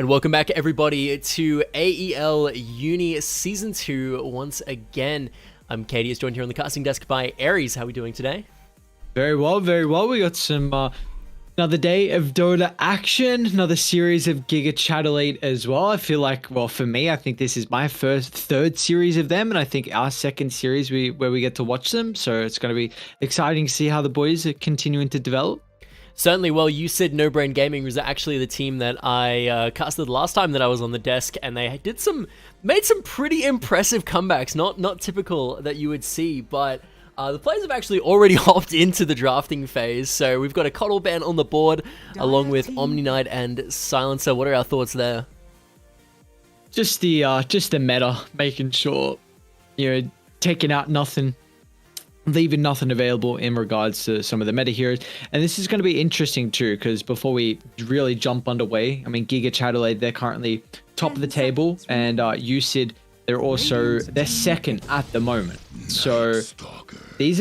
And welcome back everybody to AEL Uni Season 2 once again. I'm Kadius, joined here on the casting desk by Ares. How are we doing today? Very well, very well. We got some another day of Dota action, another series of GIGACHADELAIDE as well. I feel like, well, for me, I think this is my third series of them, and I think our second series where we get to watch them. So it's going to be exciting to see how the boys are continuing to develop. Certainly. Well, USYD No Brain Gaming was actually the team that I casted last time that I was on the desk, and they made some pretty impressive comebacks. Not typical that you would see, but the players have actually already hopped into the drafting phase. So we've got a Coddle Band on the board, along with Omni Knight and Silencer. What are our thoughts there? Just the meta, making sure taking out nothing, leaving nothing available in regards to some of the meta heroes. And this is going to be interesting too, because before we really jump underway, I mean, GIGACHADELAIDE, they're currently top of the table, and USYD, they're second at the moment. So this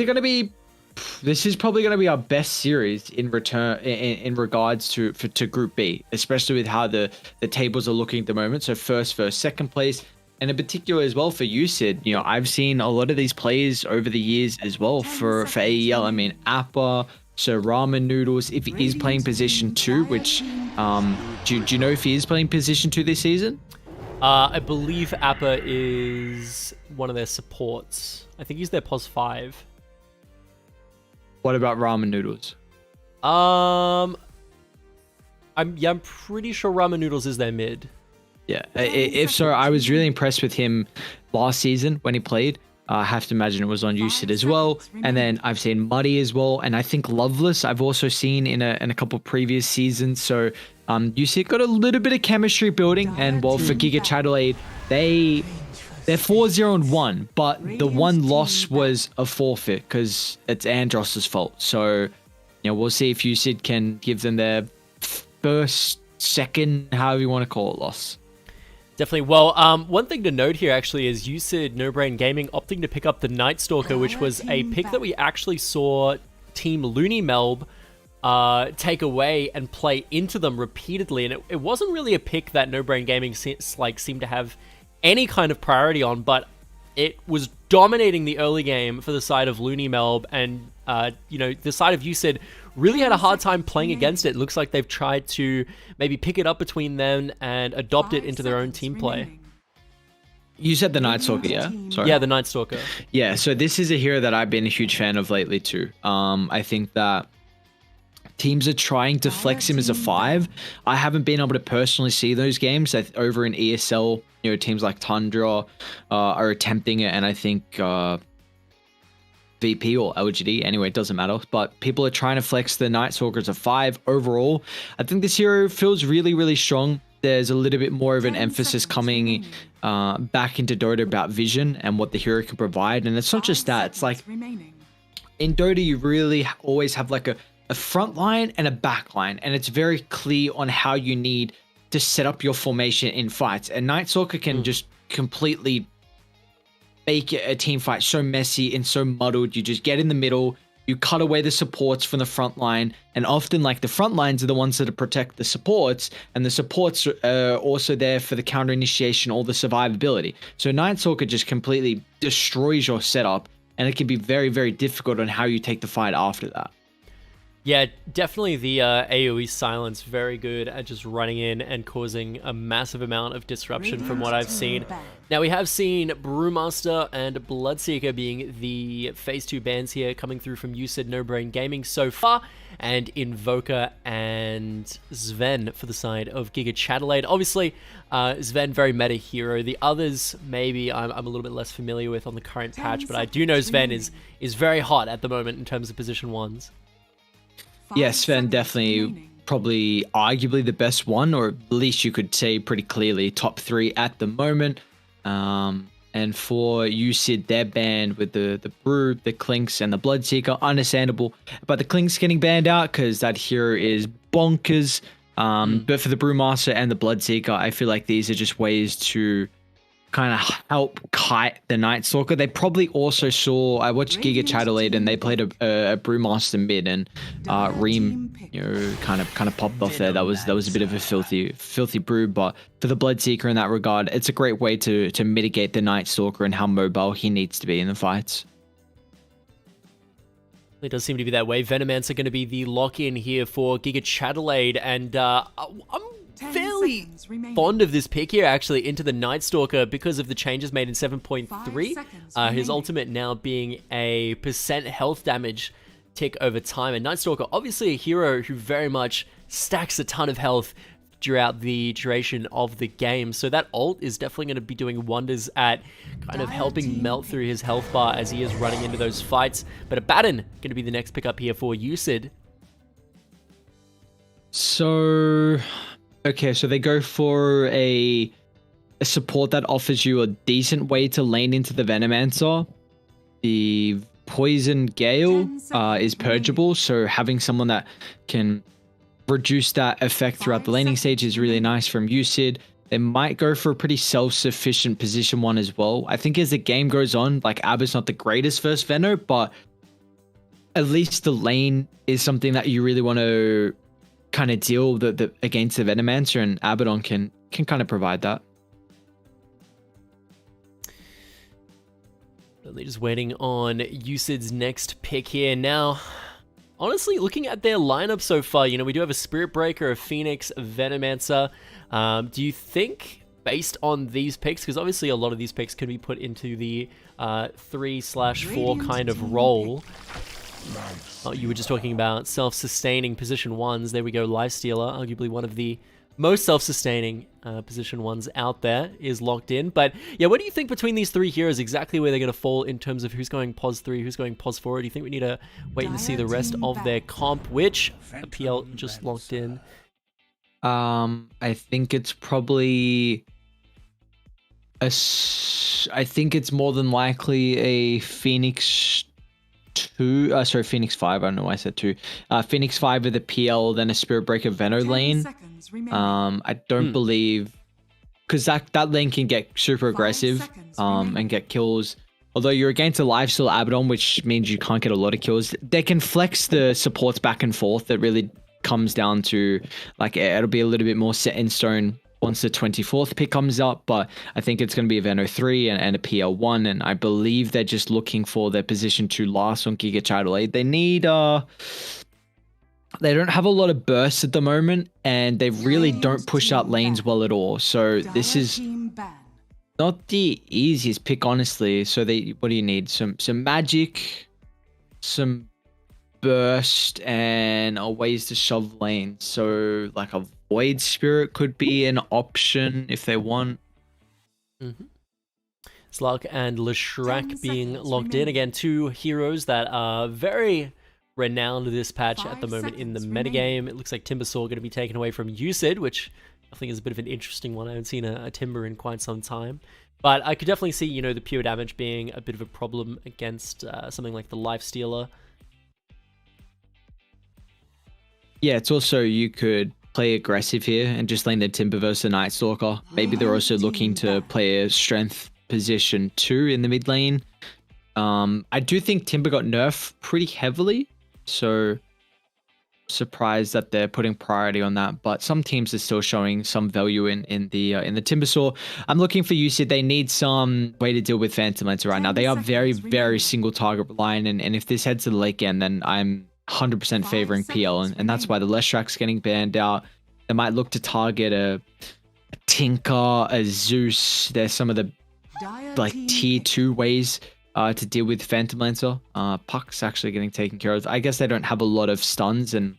is probably going to be our best series in regards to Group B, especially with how the tables are looking at the moment. So first, second place. And in particular as well for USYD, I've seen a lot of these players over the years as well for AEL. I mean, Appa, so Ramen Noodles, if he is playing position 2, which, do you know if he is playing position 2 this season? I believe Appa is one of their supports. I think he's their pos 5. What about Ramen Noodles? I'm pretty sure Ramen Noodles is their mid. Yeah, if so, I was really impressed with him last season when he played. I have to imagine it was on USYD as well. And then I've seen Muddy as well. And I think Loveless I've also seen in a couple previous seasons. So USYD got a little bit of chemistry building. And well, for GIGACHADELAIDE, they're 4-0-1. But the one loss was a forfeit because it's Andros's fault. So, we'll see if USYD can give them their first, second, however you want to call it, loss. Definitely. Well, one thing to note here actually is USYD No Brain Gaming opting to pick up the Night Stalker, which was a pick that we actually saw Team Unimelb take away and play into them repeatedly, and it wasn't really a pick that No Brain Gaming seemed to have any kind of priority on, but it was dominating the early game for the side of Unimelb, and the side of USYD really had a hard time playing against it. It looks like they've tried to maybe pick it up between them and adopt it into their own team play. You said the Night Stalker, yeah? Sorry. Yeah, the Night Stalker. Yeah, so this is a hero that I've been a huge fan of lately too. I think that teams are trying to flex him as a 5. I haven't been able to personally see those games. Over in ESL, teams like Tundra are attempting it, and I think VP or LGD, anyway, it doesn't matter, but people are trying to flex the Night Stalker as a 5 overall. I think this hero feels really, really strong. There's a little bit more of an emphasis coming back into Dota about vision and what the hero can provide, and it's not just that. It's like in Dota, you really always have like a front line and a back line, and it's very clear on how you need to set up your formation in fights, and Night Stalker can just completely make a team fight so messy and so muddled. You just get in the middle, you cut away the supports from the front line, and often like the front lines are the ones that protect the supports, and the supports are also there for the counter initiation or the survivability. So Night Stalker just completely destroys your setup, and it can be very, very difficult on how you take the fight after that. Yeah, definitely the AOE silence, very good at just running in and causing a massive amount of disruption from what I've seen. Now, we have seen Brewmaster and Bloodseeker being the phase 2 bans here, coming through from USYD No Brain Gaming so far, and Invoker and Sven for the side of GIGACHADELAIDE. Obviously, Sven, very meta hero. The others, maybe I'm a little bit less familiar with on the current patch, but I do know Sven is very hot at the moment in terms of position 1s. Yeah, Sven definitely probably arguably the best one, or at least you could say pretty clearly top 3 at the moment. And for USYD, they're banned with the Brew, the Clinks, and the Bloodseeker. Understandable. But the Clinks getting banned out because that hero is bonkers. But for the Brewmaster and the Bloodseeker, I feel like these are just ways to kind of help kite the Night Stalker. They probably also saw, I watched GIGACHADELAIDE and they played a Brewmaster mid, and Reem, kind of popped off there. That was a bit of a filthy brew, but for the Bloodseeker in that regard, it's a great way to mitigate the Night Stalker and how mobile he needs to be in the fights. It does seem to be that way. Venomancer going to be the lock-in here for GIGACHADELAIDE, and I'm fairly fond of this pick here, actually, into the Night Stalker because of the changes made in 7.3. His ultimate now being a % health damage tick over time. And Night Stalker, obviously a hero who very much stacks a ton of health throughout the duration of the game. So that ult is definitely going to be doing wonders at kind of helping melt through his health bar as he is running into those fights. But Abaddon going to be the next pickup here for USYD. So... okay, so they go for a support that offers you a decent way to lane into the Venomancer. The Poison Gale is purgeable, so having someone that can reduce that effect throughout the laning stage is really nice from USYD. They might go for a pretty self-sufficient position one as well. I think as the game goes on, like, Abba's not the greatest first Veno, but at least the lane is something that you really want to kind of deal against the Venomancer, and Abaddon can kind of provide that. They're just waiting on USYD's next pick here. Now, honestly, looking at their lineup so far, we do have a Spirit Breaker, a Phoenix, a Venomancer. Do you think, based on these picks, because obviously a lot of these picks can be put into the 3/4 kind of role. Oh, you were just talking about self-sustaining position ones. There we go, Lifestealer, arguably one of the most self-sustaining position ones out there, is locked in. But yeah, what do you think between these three heroes, exactly where they're going to fall in terms of who's going pos 3, who's going pos 4? Do you think we need to wait and see the rest of their comp, which PL just locked in? I think it's probably I think it's more than likely a Phoenix 2, Phoenix 5, I don't know why I said 2. Phoenix 5 with a PL, then a Spirit Breaker Veno lane. I don't believe, because that lane can get super aggressive and get kills. Although you're against a lifesteal Abaddon, which means you can't get a lot of kills. They can flex the supports back and forth. That really comes down to, like, it'll be a little bit more set in stone once the 24th pick comes up, but I think it's going to be a Veno 3 and a PL1, and I believe they're just looking for their position to last on GIGACHADELAIDE. They need, they don't have a lot of bursts at the moment, and they really don't push out lanes well at all, so this is not the easiest pick, honestly. So what do you need? Some magic, some burst, and ways to shove lanes. So like a Void Spirit could be an option if they want. Slark and Leshrac being locked in. Again, two heroes that are very renowned this patch at the moment in the metagame. It looks like Timbersaw going to be taken away from USYD, which I think is a bit of an interesting one. I haven't seen a Timber in quite some time. But I could definitely see, the pure damage being a bit of a problem against something like the Lifestealer. Yeah, it's also, you could play aggressive here and just lane the Timber versus the Night Stalker. Maybe they're also looking to play a strength position 2 in the mid lane. I do think Timber got nerfed pretty heavily, so surprised that they're putting priority on that. But some teams are still showing some value in the Timbersaw. I'm looking for USYD. They need some way to deal with Phantom Lancer right now. They are very, very single target reliant, and if this heads to the late game, then I'm 100% favoring PL, and that's why the Leshrac's getting banned out. They might look to target a Tinker, a Zeus. There's some of the like tier 2 ways to deal with Phantom Lancer. Puck's actually getting taken care of. I guess they don't have a lot of stuns, and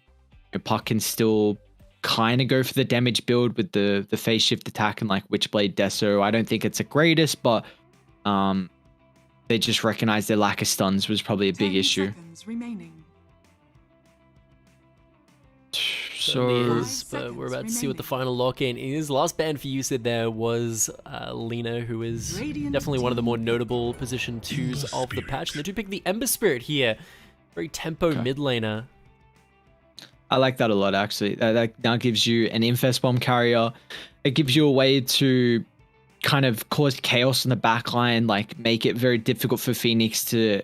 Puck can still kind of go for the damage build with the phase shift attack and like Witchblade Deso. I don't think it's the greatest, but they just recognize their lack of stuns was probably a big issue. So but we're about to see what the final lock-in is. Last ban for USYD there was Lena, who is definitely one of the more notable position 2s of the patch. And they do pick the Ember Spirit here. Very tempo mid laner. I like that a lot, actually. That now gives you an Infest Bomb carrier. It gives you a way to kind of cause chaos in the backline, like make it very difficult for Phoenix to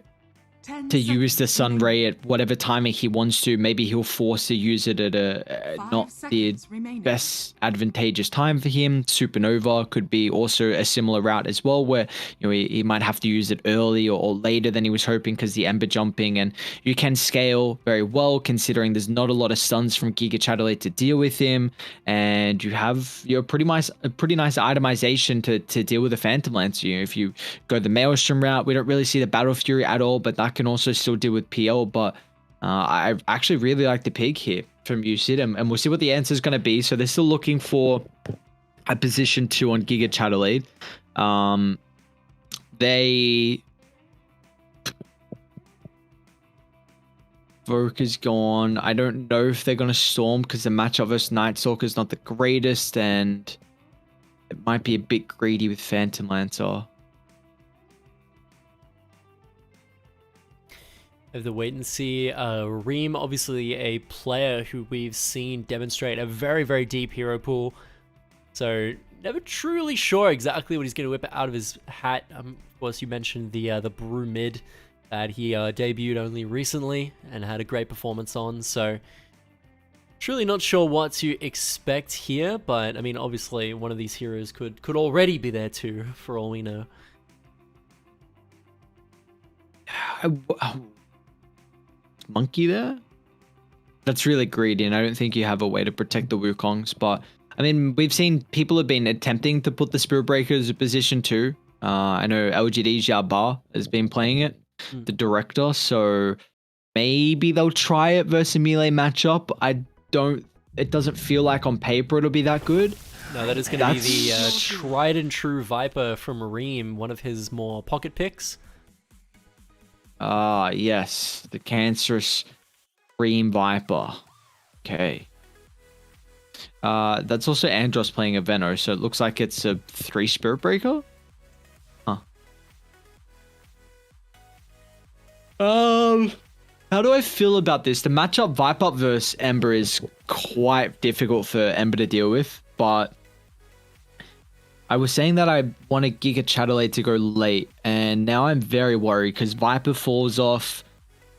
use the sun ray at whatever timing he wants to. Maybe he'll force to use it at a not the best advantageous time for him. Supernova could be also a similar route as well, where he might have to use it early or later than he was hoping because the ember jumping, and you can scale very well considering there's not a lot of stuns from GIGACHADELAIDE to deal with him, and you have a pretty nice itemization to deal with the Phantom Lance. If you go the Maelstrom route, we don't really see the Battle Fury at all, but that can also still deal with PL. But I actually really like the pick here from USYD, and we'll see what the answer is going to be. So they're still looking for a position 2 on GIGACHADELAIDE. They Voke is gone. I don't know if they're going to Storm because the matchup versus Night Stalker is not the greatest, and it might be a bit greedy with Phantom Lancer. Have to wait and see. Reem, obviously a player who we've seen demonstrate a very, very deep hero pool. So never truly sure exactly what he's going to whip out of his hat. Of course, you mentioned the Brew mid that he debuted only recently and had a great performance on. So truly not sure what to expect here. But I mean, obviously one of these heroes could already be there too, for all we know. Monkey there? That's really greedy, and I don't think you have a way to protect the Wukongs. But I mean, we've seen people have been attempting to put the Spirit Breaker as a position too. I know LGD Xiaoba has been playing it, the director, so maybe they'll try it versus a melee matchup. It doesn't feel like on paper it'll be that good. No, that is going to be the tried and true Viper from Reem, one of his more pocket picks. Yes, the cancerous Reem Viper. Okay. That's also Andros playing a Veno, so it looks like it's a 3 Spirit Breaker. Huh. How do I feel about this? The matchup Viper versus Ember is quite difficult for Ember to deal with, but I was saying that I wanted GIGACHADELAIDE to go late, and now I'm very worried because Viper falls off.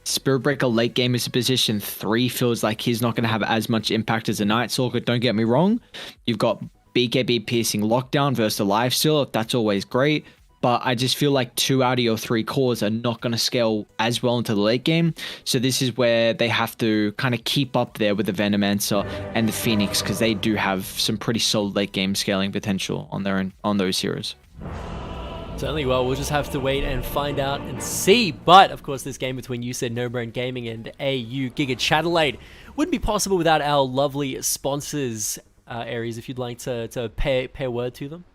Spirit Breaker late game is position 3. Feels like he's not going to have as much impact as a Night Stalker. Don't get me wrong. You've got BKB piercing lockdown versus a lifesteal. That's always great. But I just feel like 2 out of your 3 cores are not going to scale as well into the late game. So this is where they have to kind of keep up there with the Venomancer and the Phoenix, because they do have some pretty solid late game scaling potential on their own, on those heroes. Certainly, well, we'll just have to wait and find out and see. But of course, this game between USYD No Brain Gaming and AU GIGACHADELAIDE wouldn't be possible without our lovely sponsors. Ares, if you'd like to pay a word to them.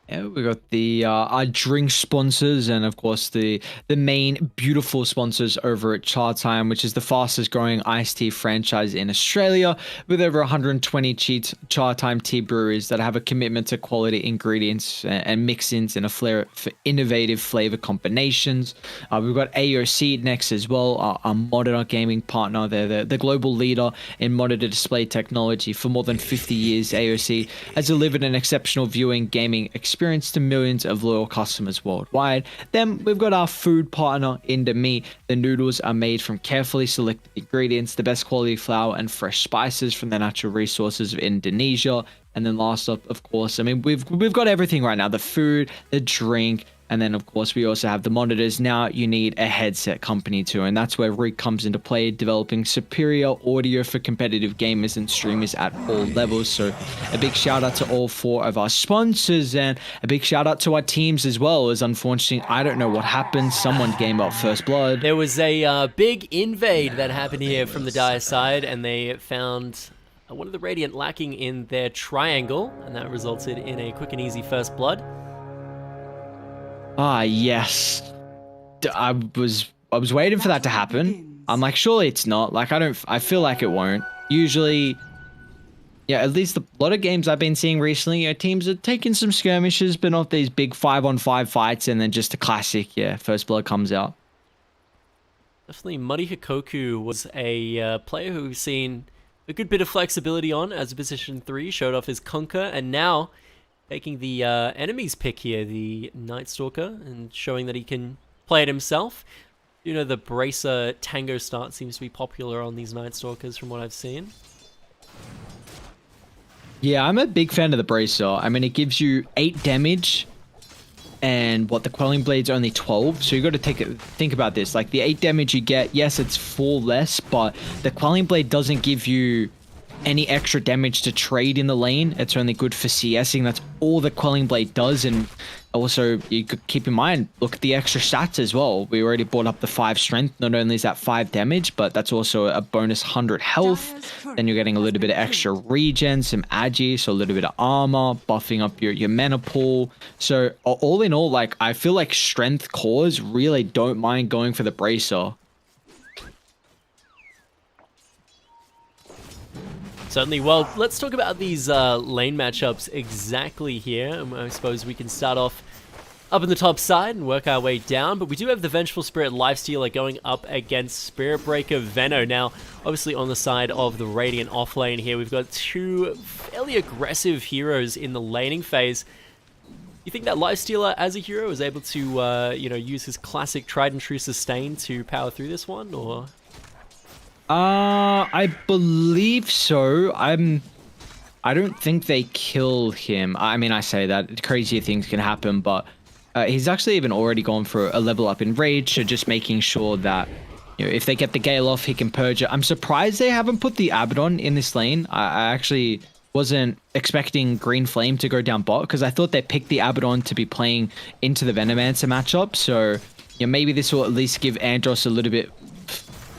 Yeah, we got the our drink sponsors, and of course the main beautiful sponsors over at Chatime, which is the fastest growing iced tea franchise in Australia, with over 120 Chatime tea breweries that have a commitment to quality ingredients and mix-ins and a flair for innovative flavor combinations. We've got AOC next as well, our monitor gaming partner. They're the global leader in monitor display technology. For more than 50 years, AOC has delivered an exceptional viewing gaming experience to millions of loyal customers worldwide. Then we've got our food partner, Indomie. The noodles are made from carefully selected ingredients, the best quality flour and fresh spices from the natural resources of Indonesia. And then last up, of course, I mean, we've got everything right now: the food, the drink, and then of course we also have the monitors. Now you need a headset company too, and that's where Rig comes into play, developing superior audio for competitive gamers and streamers at all levels. So a big shout out to all 4 of our sponsors, and a big shout out to our teams as well, as unfortunately I don't know what happened. Someone game up first blood. There was a big invade that happened here from the Dire side, and they found one of the Radiant lacking in their triangle, and that resulted in a quick and easy first blood. Yes. I was waiting for that to happen. I'm like, surely it's not. Like, I feel like it won't. Usually, yeah, at least a lot of games I've been seeing recently, teams are taking some skirmishes, but not these big 5-on-5 fights, and then just a classic, first blood comes out. Definitely, Muddy Hikoku was a player who we've seen a good bit of flexibility on as a position 3, showed off his Conquer, and now taking the enemy's pick here, the Night Stalker, and showing that he can play it himself. You know, the Bracer Tango start seems to be popular on these Night Stalkers from what I've seen. Yeah, I'm a big fan of the Bracer. I mean, it gives you 8 damage, and what, the Quelling Blade's only 12, so you got to think about this. Like, the 8 damage you get, yes, it's 4 less, but the Quelling Blade doesn't give you any extra damage to trade in the lane. It's only good for CSing. That's all the Quelling Blade does. And also, you could keep in mind, look at the extra stats as well. We already brought up the 5 strength. Not only is that 5 damage, but that's also a bonus 100 health. Then you're getting a little bit of extra regen, some agi, so a little bit of armor, buffing up your mana pool. So all in all, like, I feel like strength cores really don't mind going for the Bracer. Certainly. Well, let's talk about these lane matchups exactly here. I suppose we can start off up in the top side and work our way down, but we do have the Vengeful Spirit Lifestealer going up against Spirit Breaker Venno. Now, obviously on the side of the Radiant offlane here, we've got 2 fairly aggressive heroes in the laning phase. You think that Lifestealer as a hero is able to, you know, use his classic tried and true sustain to power through this one, or...? I believe so. I don't think they kill him. I mean, I say that crazier things can happen, but he's actually even already gone for a level up in Rage, so just making sure that, you know, if they get the Gale off, he can purge it. I'm surprised they haven't put the Abaddon in this lane. I actually wasn't expecting Green Flame to go down bot, because I thought they picked the Abaddon to be playing into the Venomancer matchup, so, you know, maybe this will at least give Andros a little bit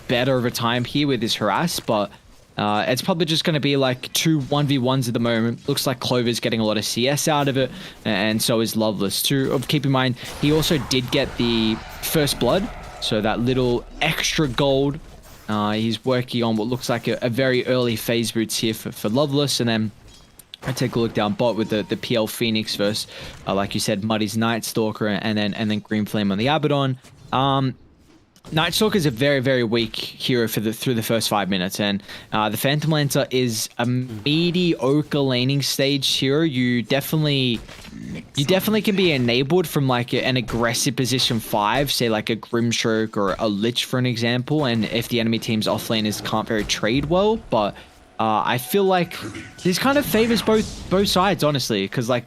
better over time here with his harass, but it's probably just going to be like 2 1v1s at the moment. Looks like Clover's getting a lot of CS out of it, and so is Loveless too. Keep in mind, he also did get the First Blood, so that little extra gold. He's working on what looks like a very early phase boots here for Loveless, and then I take a look down bot with the PL Phoenix versus, like you said, Muddy's Night Stalker, and then Green Flame on the Abaddon. Night Stalker is a very, very weak hero through the first 5 minutes, and the Phantom Lancer is a mediocre laning stage hero. You definitely can be enabled from like an aggressive position 5, say like a Grimstroke or a Lich for an example, and if the enemy team's offlaners can't very trade well, but I feel like this kind of favors both sides, honestly, because like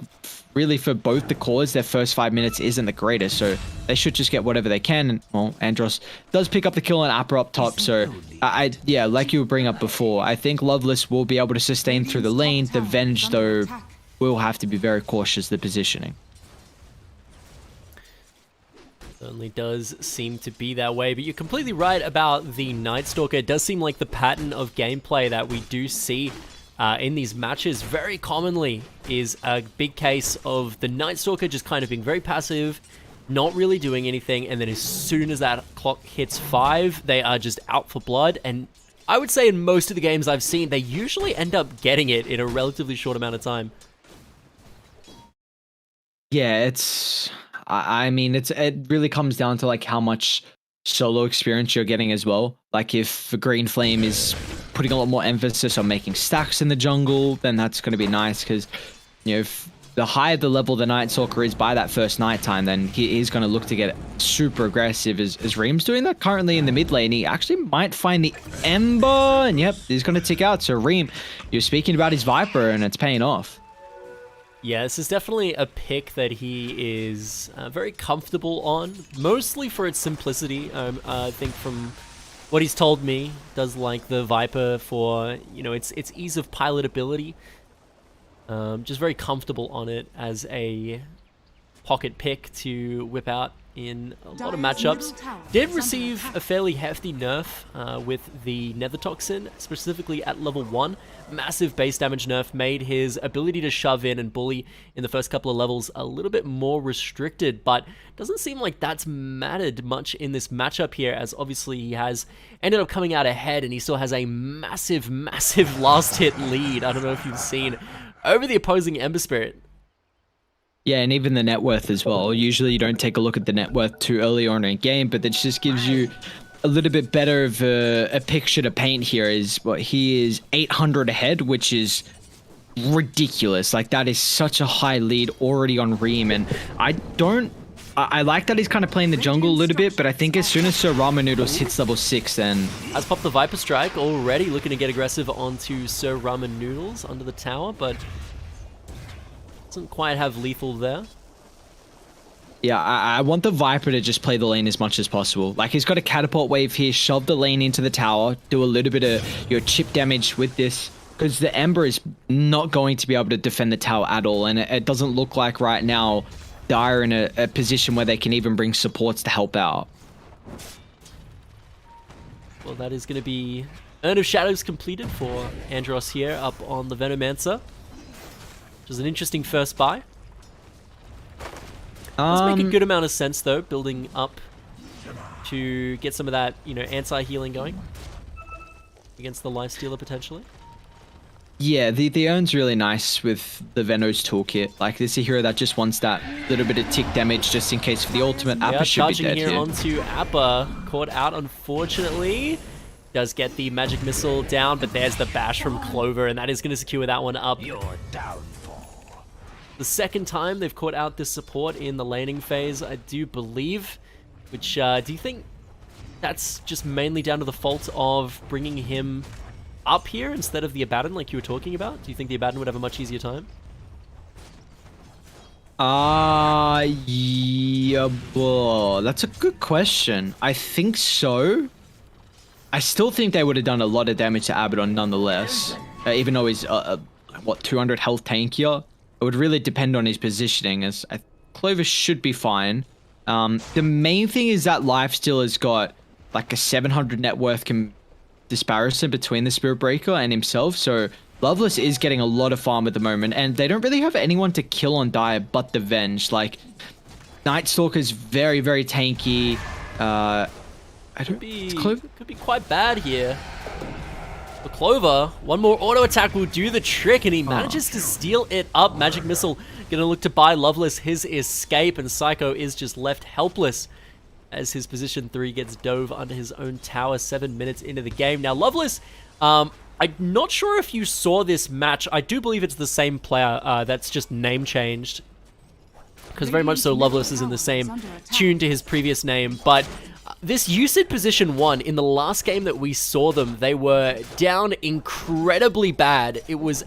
really for both the cores, their first 5 minutes isn't the greatest, so they should just get whatever they can. And, well, Andros does pick up the kill on Appa up top, so yeah, like you were bringing up before, I think Loveless will be able to sustain through the lane. The Venge, though, will have to be very cautious the positioning. Certainly does seem to be that way, but you're completely right about the Night Stalker. It does seem like the pattern of gameplay that we do see in these matches very commonly is a big case of the Night Stalker just kind of being very passive, not really doing anything, and then as soon as that clock hits 5, they are just out for blood. And I would say in most of the games I've seen, they usually end up getting it in a relatively short amount of time. Yeah, I mean, it really comes down to like how much solo experience you're getting as well. Like if the Green Flame is putting a lot more emphasis on making stacks in the jungle, then that's going to be nice, because, you know, if the higher the level the Night Stalker is by that first nighttime, then he's going to look to get super aggressive, as Reem's doing that currently in the mid lane. He actually might find the Ember, and yep, he's going to tick out. So Reem, you're speaking about his Viper, and it's paying off. Yeah, this is definitely a pick that he is very comfortable on, mostly for its simplicity. I think from what he's told me, does like the Viper for, you know, its ease of pilotability. Just very comfortable on it as a pocket pick to whip out in a lot of matchups. Did receive a fairly hefty nerf with the Nether Toxin, specifically at level 1. Massive base damage nerf made his ability to shove in and bully in the first couple of levels a little bit more restricted, but doesn't seem like that's mattered much in this matchup here, as obviously he has ended up coming out ahead, and he still has a massive last hit lead. I don't know if you've seen over the opposing Ember Spirit. Yeah, and even the net worth as well. Usually you don't take a look at the net worth too early on in a game, but that just gives you a little bit better of a picture to paint here. Is what he is 800 ahead, which is ridiculous. Like, that is such a high lead already on Reem, and I like that he's kind of playing the jungle a little bit, but I think as soon as Sir Ramen Noodles hits level 6, then... Has popped the Viper Strike already, looking to get aggressive onto Sir Ramen Noodles under the tower, but doesn't quite have lethal there. Yeah, I want the Viper to just play the lane as much as possible. Like, he's got a catapult wave here, shove the lane into the tower, do a little bit of your chip damage with this, because the Ember is not going to be able to defend the tower at all, and it doesn't look like right now Dire in a position where they can even bring supports to help out. Well, that is going to be Urn of Shadows completed for Andros here up on the Venomancer, which is an interesting first buy. Does make a good amount of sense though, building up to get some of that, you know, anti-healing going against the Lifestealer potentially. Yeah, the Urn's really nice with the Venos toolkit. Like, this is a hero that just wants that little bit of tick damage just in case for the ultimate. Appa should be dead here. Onto Appa, caught out unfortunately. Does get the magic missile down, but there's the bash from Clover, and that is going to secure that one up. The second time they've caught out this support in the laning phase, I do believe. Which, do you think that's just mainly down to the fault of bringing him up here instead of the Abaddon like you were talking about? Do you think the Abaddon would have a much easier time? Yeah, that's a good question. I think so. I still think they would have done a lot of damage to Abaddon nonetheless. Even though he's, what, 200 health tankier? It would really depend on his positioning, as Clover should be fine. The main thing is that Lifestealer's got like a 700 net worth disparison between the Spirit Breaker and himself, so Loveless is getting a lot of farm at the moment, and they don't really have anyone to kill on Dire but the Venge. Like, Night Stalker's very, very tanky. Could be quite bad here. For Clover, one more auto attack will do the trick, and he manages to steal it up. Magic Missile gonna look to buy Loveless his escape, and Psycho is just left helpless as his position 3 gets dove under his own tower 7 minutes into the game. Now, Loveless, I'm not sure if you saw this match. I do believe it's the same player that's just name changed, because very much so Loveless is in the same tune to his previous name, but this USYD position 1, in the last game that we saw them, they were down incredibly bad. It was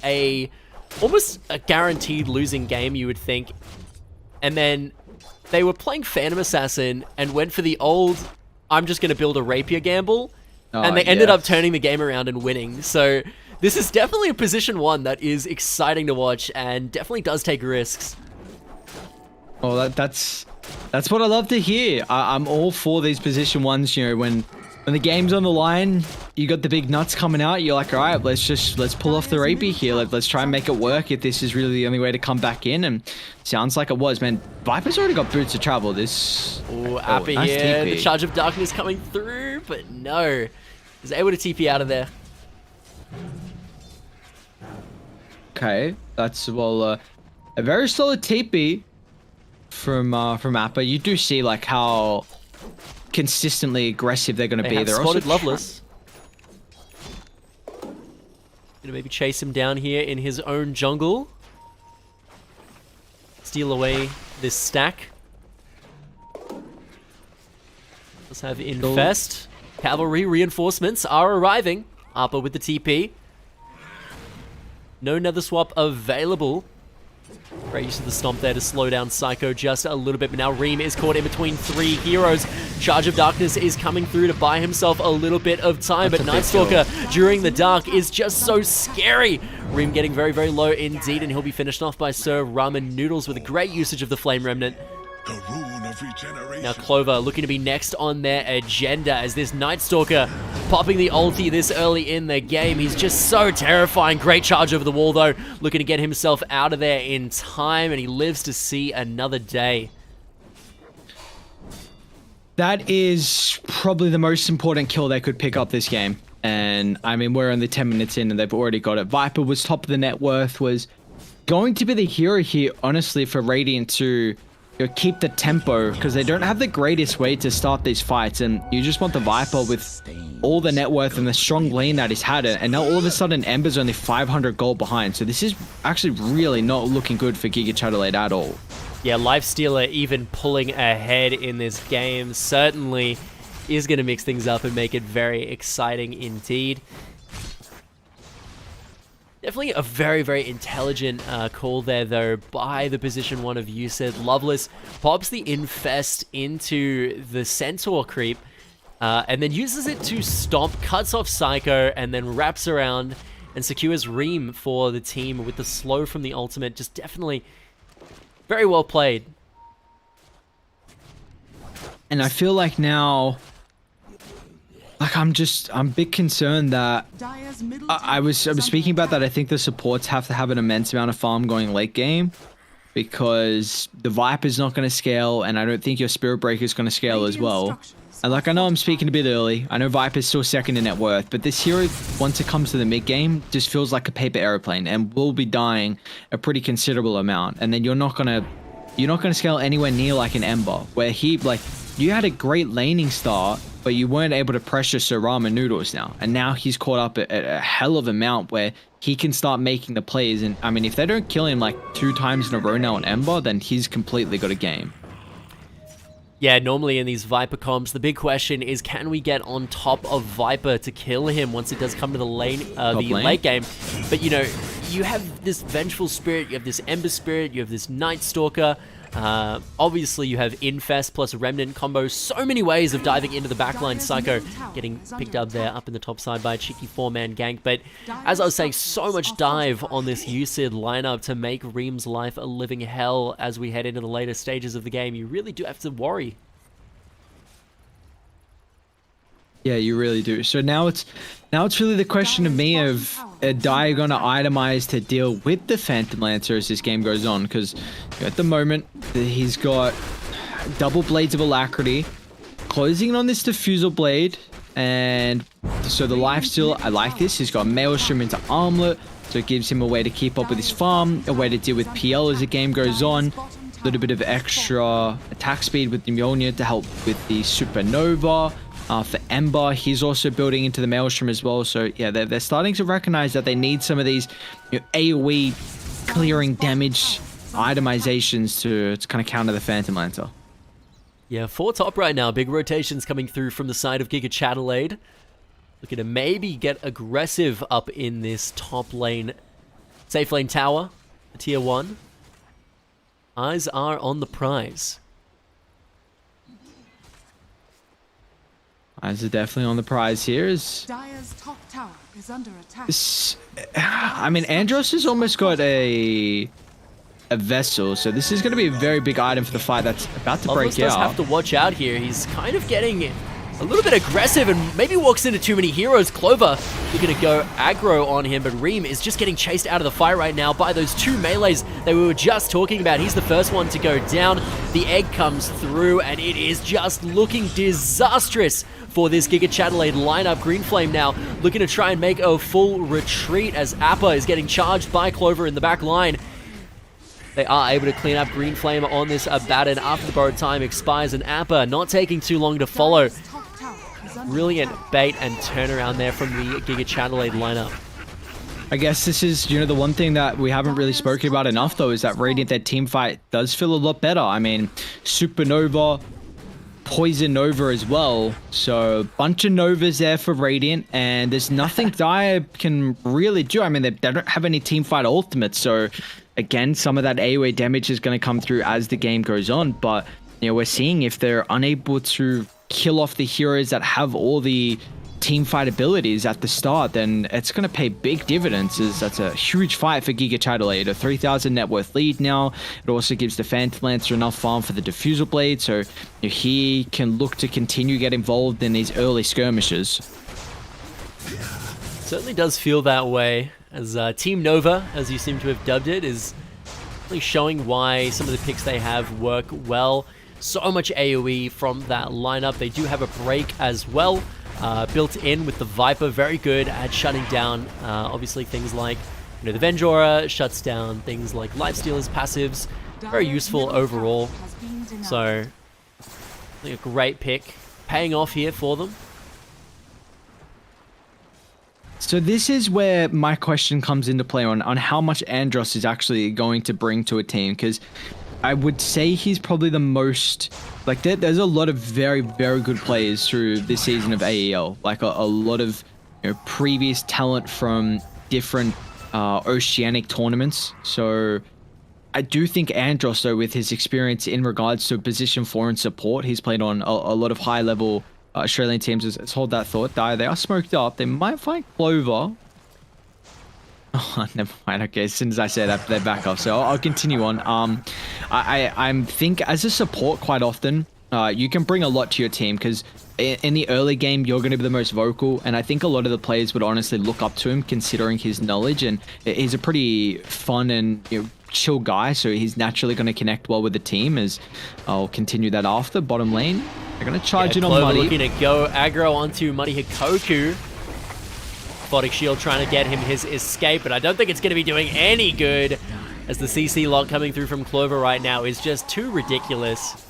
almost a guaranteed losing game, you would think. And then they were playing Phantom Assassin and went for the old, I'm just going to build a rapier gamble. And they ended up turning the game around and winning. So this is definitely a position 1 that is exciting to watch and definitely does take risks. Oh, that's what I love to hear. I'm all for these position 1s. You know, when the game's on the line, you got the big nuts coming out. You're like, all right, let's pull off the rapier here. Let's try and make it work. If this is really the only way to come back in, and sounds like it was. Man, Viper's already got boots of travel. Appa nice here. TP. The Charge of Darkness coming through, but no, he's able to TP out of there. Okay, that's a very solid TP from Appa. You do see like how consistently aggressive they're going to be. They're spotted Loveless. Gonna maybe chase him down here in his own jungle. Steal away this stack. Let's have Infest. Cavalry reinforcements are arriving. Appa with the TP. No nether swap available. Great use of the stomp there to slow down Psycho just a little bit, but now Reem is caught in between 3 heroes. Charge of Darkness is coming through to buy himself a little bit of time, but Night Stalker during the dark is just so scary. Reem getting very, very low indeed, and he'll be finished off by Sir Ramen Noodles with a great usage of the Flame Remnant. The rune of regeneration. Now Clover looking to be next on their agenda as this Night Stalker popping the ulti this early in the game. He's just so terrifying. Great charge over the wall though. Looking to get himself out of there in time, and he lives to see another day. That is probably the most important kill they could pick up this game. And I mean, we're only 10 minutes in and they've already got it. Viper was top of the net worth, was going to be the hero here, honestly, for Radiant to keep the tempo, because they don't have the greatest way to start these fights, and you just want the Viper with all the net worth and the strong lane that he's had it, and now all of a sudden Ember's only 500 gold behind, so this is actually really not looking good for GIGACHADELAIDE at all. Yeah, Lifestealer even pulling ahead in this game certainly is going to mix things up and make it very exciting indeed. Definitely a very, very intelligent call there, though, by the position 1 of USYD. Loveless pops the Infest into the Centaur creep, and then uses it to stomp, cuts off Psycho, and then wraps around and secures Reem for the team with the slow from the ultimate. Just definitely very well played. And I feel like now, like I'm a bit concerned that I was speaking about that. I think the supports have to have an immense amount of farm going late game, because the Viper's not going to scale, and I don't think your Spirit Breaker is going to scale as well. And like, I know I'm speaking a bit early. I know Viper's still second in net worth, but this hero, once it comes to the mid game, just feels like a paper airplane and will be dying a pretty considerable amount. And then you're not gonna scale anywhere near like an Ember, where you had a great laning start, but you weren't able to pressure Saram and Noodles now. And now he's caught up at a hell of a amount where he can start making the plays. And I mean, if they don't kill him like 2 times in a row now on Ember, then he's completely got a game. Yeah, normally in these Viper comps, the big question is, can we get on top of Viper to kill him once it does come to the late game? But you know, you have this Vengeful Spirit, you have this Ember Spirit, you have this Night Stalker. Obviously, you have Infest plus Remnant combo. So many ways of diving into the backline. Psycho getting picked up there, up in the top side by a cheeky 4-man gank. But as I was saying, so much dive on this USYD lineup to make Reem's life a living hell as we head into the later stages of the game. You really do have to worry. Yeah, you really do. So now it's really the question of me of Dai going to itemize to deal with the Phantom Lancer as this game goes on, because at the moment he's got double Blades of Alacrity, closing in on this Diffusal Blade, and so the lifesteal, I like this. He's got Maelstrom into Armlet, so it gives him a way to keep up with his farm, a way to deal with PL as the game goes on. A little bit of extra attack speed with the Mjolnir to help with the Supernova. For Ember, he's also building into the Maelstrom as well. So yeah, they're starting to recognize that they need some of these AOE clearing damage itemizations to kind of counter the Phantom Lancer. Yeah, 4 top right now. Big rotations coming through from the side of GIGACHADELAIDE. Looking to maybe get aggressive up in this top lane. Safe lane tower, tier 1. Eyes are on the prize. Eyes are definitely on the prize here. Dire's top tower is under attack. I mean, Andros has almost got a vessel, so this is going to be a very big item for the fight that's about to break out. Does have to watch out here. He's kind of getting a little bit aggressive and maybe walks into too many heroes. Clover looking to go aggro on him, but Reem is just getting chased out of the fight right now by those 2 melees that we were just talking about. He's the first one to go down. The egg comes through, and it is just looking disastrous for this GIGACHADELAIDE lineup. Green Flame now looking to try and make a full retreat as Appa is getting charged by Clover in the back line. They are able to clean up Green Flame on this Abaddon after the borrowed time expires, and Appa not taking too long to follow. Brilliant bait and turnaround there from the GIGACHADELAIDE lineup. I guess this is, the one thing that we haven't really spoken about enough, though, is that Radiant, their team fight does feel a lot better. I mean, Supernova, Poison Nova as well. So a bunch of Novas there for Radiant, and there's nothing Dire can really do. I mean, they don't have any team fight ultimates, so again, some of that AOE damage is going to come through as the game goes on. But we're seeing if they're unable to kill off the heroes that have all the team fight abilities at the start, then it's going to pay big dividends, as that's a huge fight for GIGACHADELAIDE. A 3,000 net worth lead now. It also gives the Phantom Lancer enough farm for the Diffusal Blade, so he can look to continue get involved in these early skirmishes. Certainly does feel that way, as Team Nova, as you seem to have dubbed it, is really showing why some of the picks they have work well. So much AoE from that lineup. They do have a break as well, built in with the Viper. Very good at shutting down, obviously, things like the Venge Aura shuts down things like Lifestealer's passives. very useful overall. So, I think a great pick. Paying off here for them. So this is where my question comes into play on how much Andros is actually going to bring to a team, because I would say he's probably the most, like, there's a lot of very, very good players through this season of AEL, like a lot of, you know, previous talent from different oceanic tournaments. So I do think Andros, though, with his experience in regards to position 4 and support, he's played on a lot of high level Australian teams. Let's hold that thought. They are smoked up. They might find Clover. Oh, never mind. Okay, as soon as I say that, they back off. So I'll continue on. I think as a support, quite often, you can bring a lot to your team, because in the early game, you're going to be the most vocal. And I think a lot of the players would honestly look up to him, considering his knowledge. And he's a pretty fun and, you know, chill guy. So he's naturally going to connect well with the team, as I'll continue that after. Bottom lane, they're going to charge in on Clover Muddy. looking to go aggro onto Muddy Hikoku. Photic Shield trying to get him his escape, but I don't think it's going to be doing any good, as the CC lock coming through from Clover right now is just too ridiculous.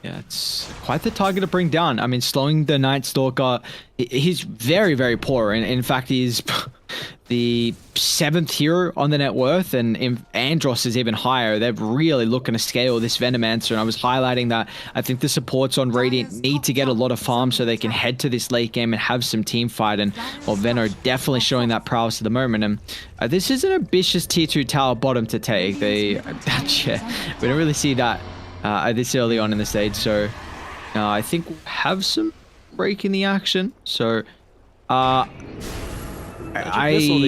Yeah, it's quite the target to bring down. I mean, slowing the Night Stalker, he's very, very poor. And in fact, he's the 7th hero on the net worth, and Andros is even higher. They're really looking to scale this Venomancer, and I was highlighting that I think the supports on Radiant need to get a lot of farm so they can head to this late game and have some team fight. And well, Veno definitely showing that prowess at the moment. And this is an ambitious tier 2 tower bottom to take. We don't really see that this early on in the stage. So I think we'll have some break in the action. So Did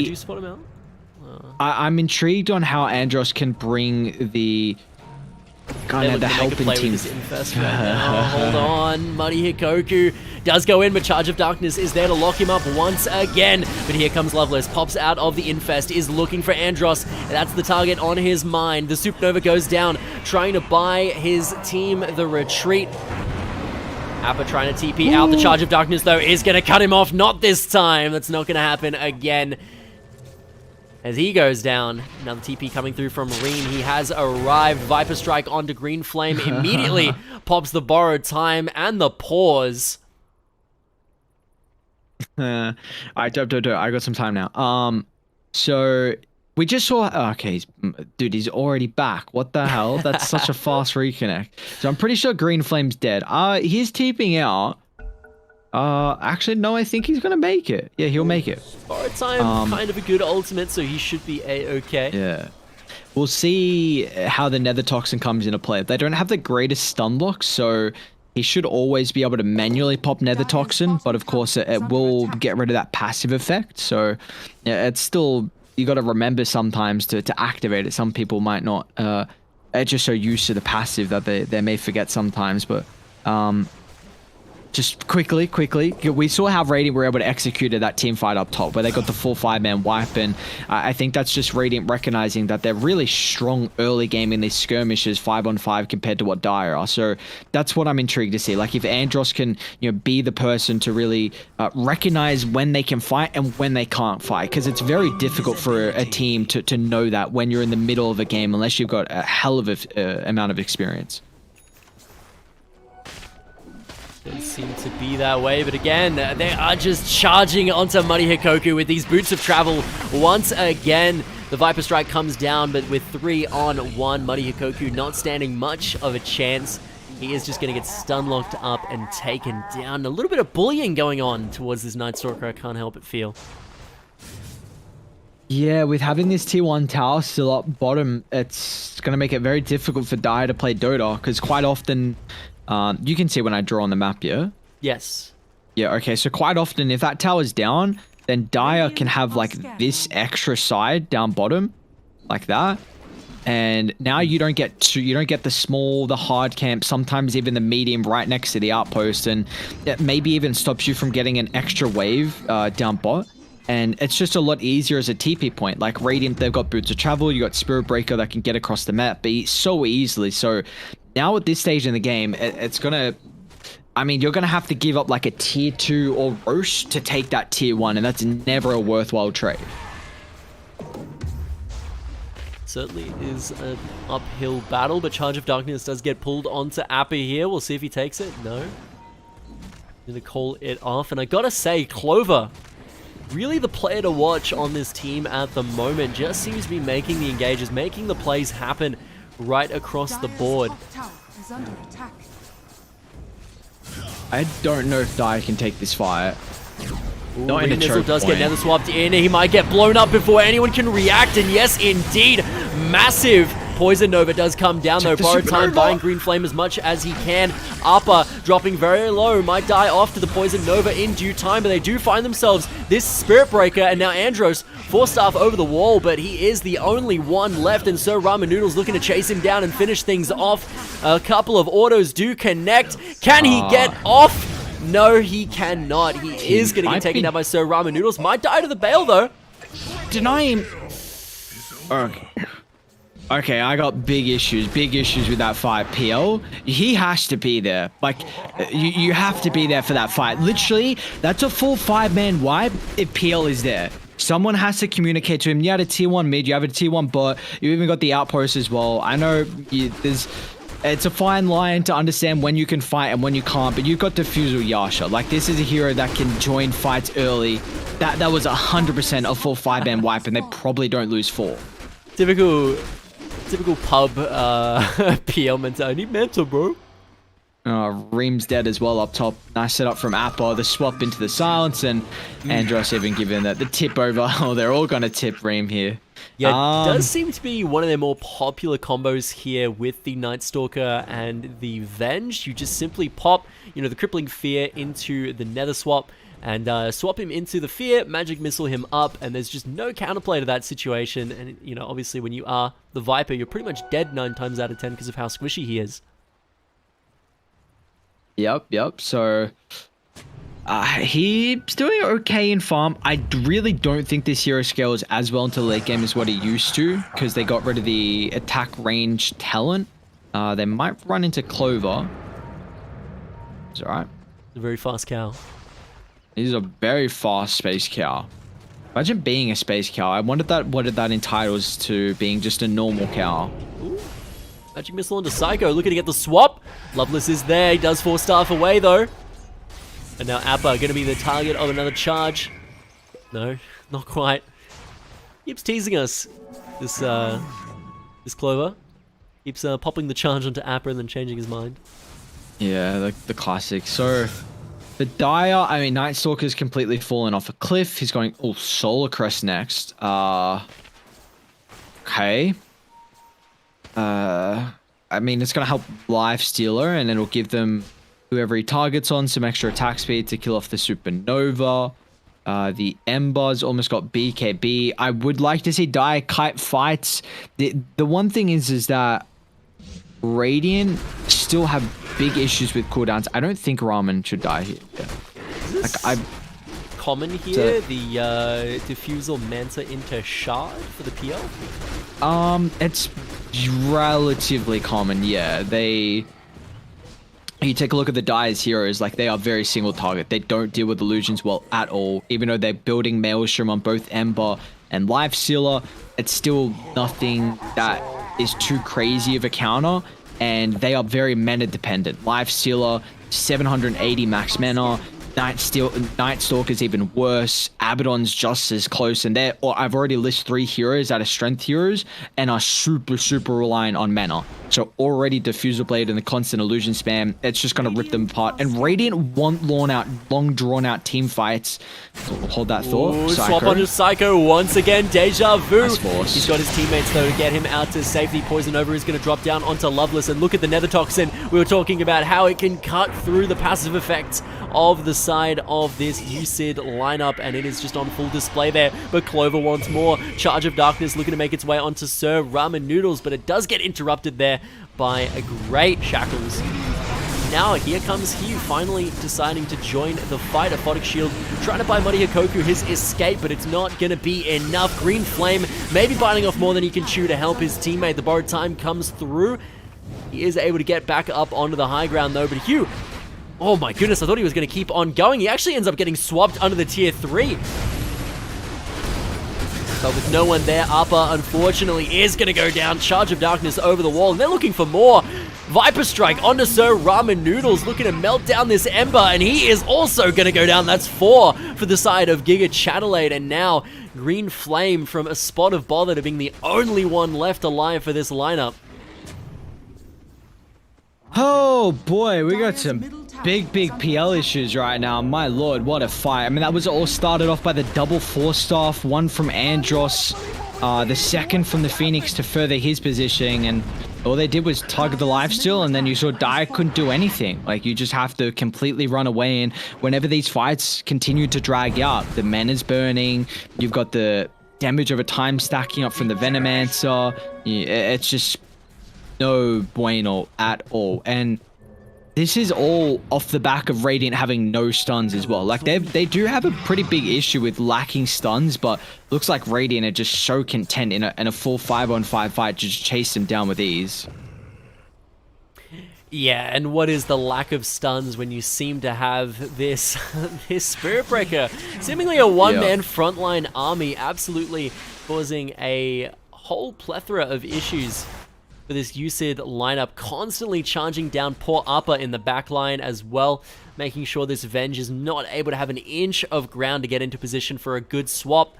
you spot him out? I'm intrigued on how Andros can bring the kind of the helping team. Right now. Hold on, Muddy Hikoku does go in, but Charge of Darkness is there to lock him up once again. But here comes Loveless, pops out of the Infest, is looking for Andros. That's the target on his mind. The Supernova goes down, trying to buy his team the retreat. Appa trying to TP out. The Charge of Darkness, though, is going to cut him off. Not this time. That's not going to happen again. As he goes down, another TP coming through from Reem. He has arrived. Viper Strike onto Green Flame. Immediately pops the borrowed time and the pause. Alright, I got some time now. So we just saw. Okay, dude, he's already back. What the hell? That's such a fast reconnect. So I'm pretty sure Green Flame's dead. He's TPing out. Actually, no, I think he's gonna make it. Yeah, he'll make it. Borrowed time, kind of a good ultimate, so he should be A-okay. Yeah. We'll see how the Nether Toxin comes into play. They don't have the greatest stun lock, so he should always be able to manually pop Nether Toxin, but of course it will get rid of that passive effect. So yeah, it's still, you got to remember sometimes to activate it. Some people might not, they're just so used to the passive that they may forget sometimes, but just quickly, we saw how Radiant were able to execute that team fight up top, where they got the full 5-man wipe, and I think that's just Radiant recognizing that they're really strong early game in these skirmishes 5-on-5 compared to what Dire are. So that's what I'm intrigued to see. Like, if Andros can, you know, be the person to really recognize when they can fight and when they can't fight, because it's very difficult for a team to know that when you're in the middle of a game, unless you've got a hell of a amount of experience. Doesn't seem to be that way, but again, they are just charging onto Muddy Hikoku with these boots of travel. Once again, the Viper Strike comes down, but with 3-on-1, Muddy Hikoku not standing much of a chance. He is just going to get stun locked up and taken down. A little bit of bullying going on towards this Night Stalker, I can't help but feel. Yeah, with having this tier 1 tower still up bottom, it's going to make it very difficult for Dire to play Dota, because quite often, you can see when I draw on the map, yeah? Yes. Yeah, okay, so quite often if that tower's down, then Dire can have like this extra side down bottom, like that. And now you don't get the small, the hard camp, sometimes even the medium right next to the outpost, and that maybe even stops you from getting an extra wave down bot. And it's just a lot easier as a TP point. Like Radiant, they've got Boots of Travel, you got Spirit Breaker that can get across the map so easily. So now at this stage in the game, it's gonna, I mean, you're gonna have to give up like a tier 2 or Roche to take that tier 1, and that's never a worthwhile trade. Certainly is an uphill battle, but Charge of Darkness does get pulled onto Appa here. We'll see if he takes it. No. Gonna call it off. And I gotta say, Clover, really the player to watch on this team at the moment. Just seems to be making the engages, making the plays happen right across the board. Top tower is under attack. I don't know if Dire can take this fight. Not in a Missile choke does point. get nether swapped in. He might get blown up before anyone can react. And yes, indeed, massive. Poison Nova does come down though. Borrowed time buying Green Flame as much as he can. Appa dropping very low. Might die off to the Poison Nova in due time, but they do find themselves this Spirit Breaker. And now Andros, 4-staff over the wall, but he is the only one left. And so Ramen Noodle's looking to chase him down and finish things off. A couple of autos do connect. Can he get off? No, he cannot. He is going to get taken down by Sir Ramen Noodles. Might die to the Bale, though. Deny him. Okay, I got big issues with that fight, PL. He has to be there. Like, you have to be there for that fight. Literally, that's a full 5-man wipe if PL is there. Someone has to communicate to him. You had a tier 1 mid, you have a tier 1 bot, you even got the outpost as well. I know it's a fine line to understand when you can fight and when you can't, but you've got Diffusal Yasha. Like, this is a hero that can join fights early. That was 100% a full 5-man wipe, and they probably don't lose 4. Typical pub PL mentality. I need mentor, bro. Reem's dead as well up top. Nice setup from Appa. The swap into the silence, and Andros even giving the tip over. Oh, they're all going to tip Reem here. Yeah, it does seem to be one of their more popular combos here with the Night Stalker and the Venge. You just simply pop, the Crippling Fear into the Nether Swap and swap him into the Fear, Magic Missile him up, and there's just no counterplay to that situation. And, obviously when you are the Viper, you're pretty much dead 9 times out of 10 because of how squishy he is. Yep. So he's doing okay in farm. I really don't think this hero scales as well into late game as what he used to, because they got rid of the attack range talent. They might run into Clover. It's alright. A very fast cow. He's a very fast space cow. Imagine being a space cow. I wondered what that entitles to being just a normal cow. Ooh. Magic Missile onto Psycho, looking to get the swap. Loveless is there, he does 4-staff away though. And now Appa going to be the target of another charge. No, not quite. Keeps teasing us, this Clover. Keeps popping the charge onto Appa and then changing his mind. Yeah, the classic. So, the Dire, Night Stalker's completely fallen off a cliff. He's going, Solar Crest next. Okay. It's going to help Life Stealer, and it'll give them, whoever he targets on, some extra attack speed to kill off the Supernova. The Embers almost got BKB. I would like to see Dire kite fights. The one thing is that Radiant still have big issues with cooldowns. I don't think Ramen should die here. Yeah. Common here, the Diffusal Manta into Shard for the PL? It's relatively common, yeah. You take a look at the Dire's heroes, like, they are very single target. They don't deal with illusions well at all. Even though they're building Maelstrom on both Ember and Life Stealer, it's still nothing that is too crazy of a counter, and they are very mana dependent. Life Stealer, 780 max mana. Night Stalker's even worse. Abaddon's just as close, and I've already listed 3 heroes that are strength heroes and are super reliant on mana. So already Diffusal Blade and the constant illusion spam, it's just going to rip them apart. And Radiant want long drawn out team fights. So we'll hold that thought. Ooh, swap onto Psycho once again. Deja Vu. He's got his teammates though to get him out to safety. Poison Over is going to drop down onto Loveless, and look at the Nether Toxin. We were talking about how it can cut through the passive effects of the side of this USYD lineup, and it is just on full display there. But Clover wants more. Charge of Darkness looking to make its way onto Sir Ramen Noodles, but it does get interrupted there by a great Shackles. Now here comes Hugh finally deciding to join the fight. Aphotic Shield trying to buy Muddy Hikoku his escape, but it's not going to be enough. Green Flame maybe biting off more than he can chew to help his teammate. The borrowed time comes through. He is able to get back up onto the high ground though, but Hugh, oh my goodness, I thought he was going to keep on going. He actually ends up getting swapped under the tier 3. But with no one there, Appa unfortunately is going to go down. Charge of Darkness over the wall, and they're looking for more. Viper Strike onto Sir Ramen Noodles, looking to melt down this Ember, and he is also going to go down. That's 4 for the side of GIGACHADELAIDE, and now Green Flame from a spot of bother to being the only one left alive for this lineup. Oh boy, we got some big PL issues right now. My lord, what a fight. I mean, that was all started off by the double 4-staff, one from Andros, the second from the Phoenix to further his positioning, and all they did was tug the lifesteal, and then you saw Dire couldn't do anything. Like, you just have to completely run away, and whenever these fights continue to drag out, the mana's burning, you've got the damage over time stacking up from the Venomancer, it's just no bueno at all. And this is all off the back of Radiant having no stuns as well. Like, they do have a pretty big issue with lacking stuns, but looks like Radiant are just so content in a full 5-on-5 fight to just chase them down with ease. Yeah, and what is the lack of stuns when you seem to have this this Spirit Breaker? Seemingly a one-man frontline army, absolutely causing a whole plethora of issues for this USYD lineup, constantly charging down poor Appa in the backline as well, making sure this Venge is not able to have an inch of ground to get into position for a good swap.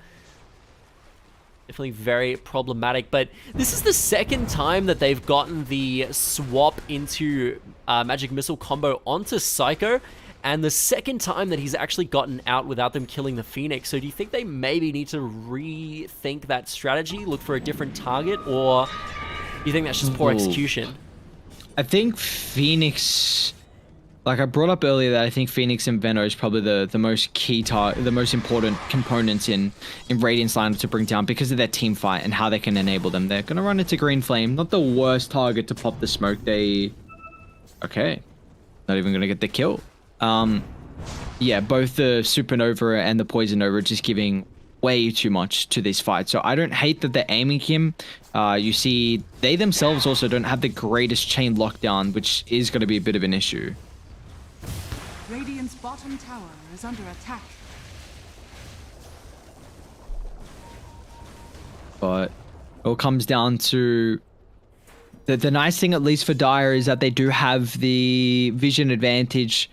Definitely very problematic, but this is the second time that they've gotten the swap into Magic Missile combo onto Psycho, and the second time that he's actually gotten out without them killing the Phoenix. So do you think they maybe need to rethink that strategy, look for a different target, or do you think that's just poor execution? I think Phoenix, like I brought up earlier, that I think Phoenix and Veno is probably the most key the most important components in Radiant's lineup to bring down because of their team fight and how they can enable them. They're gonna run into Green Flame, not the worst target to pop the smoke. Okay, not even gonna get the kill. Yeah, both the Supernova and the Poison Nova are just giving way too much to this fight. So I don't hate that they're aiming him. You see, they themselves also don't have the greatest chain lockdown, which is going to be a bit of an issue. Radiant's bottom tower is under attack. But it all comes down to the nice thing, at least for Dire, is that they do have the vision advantage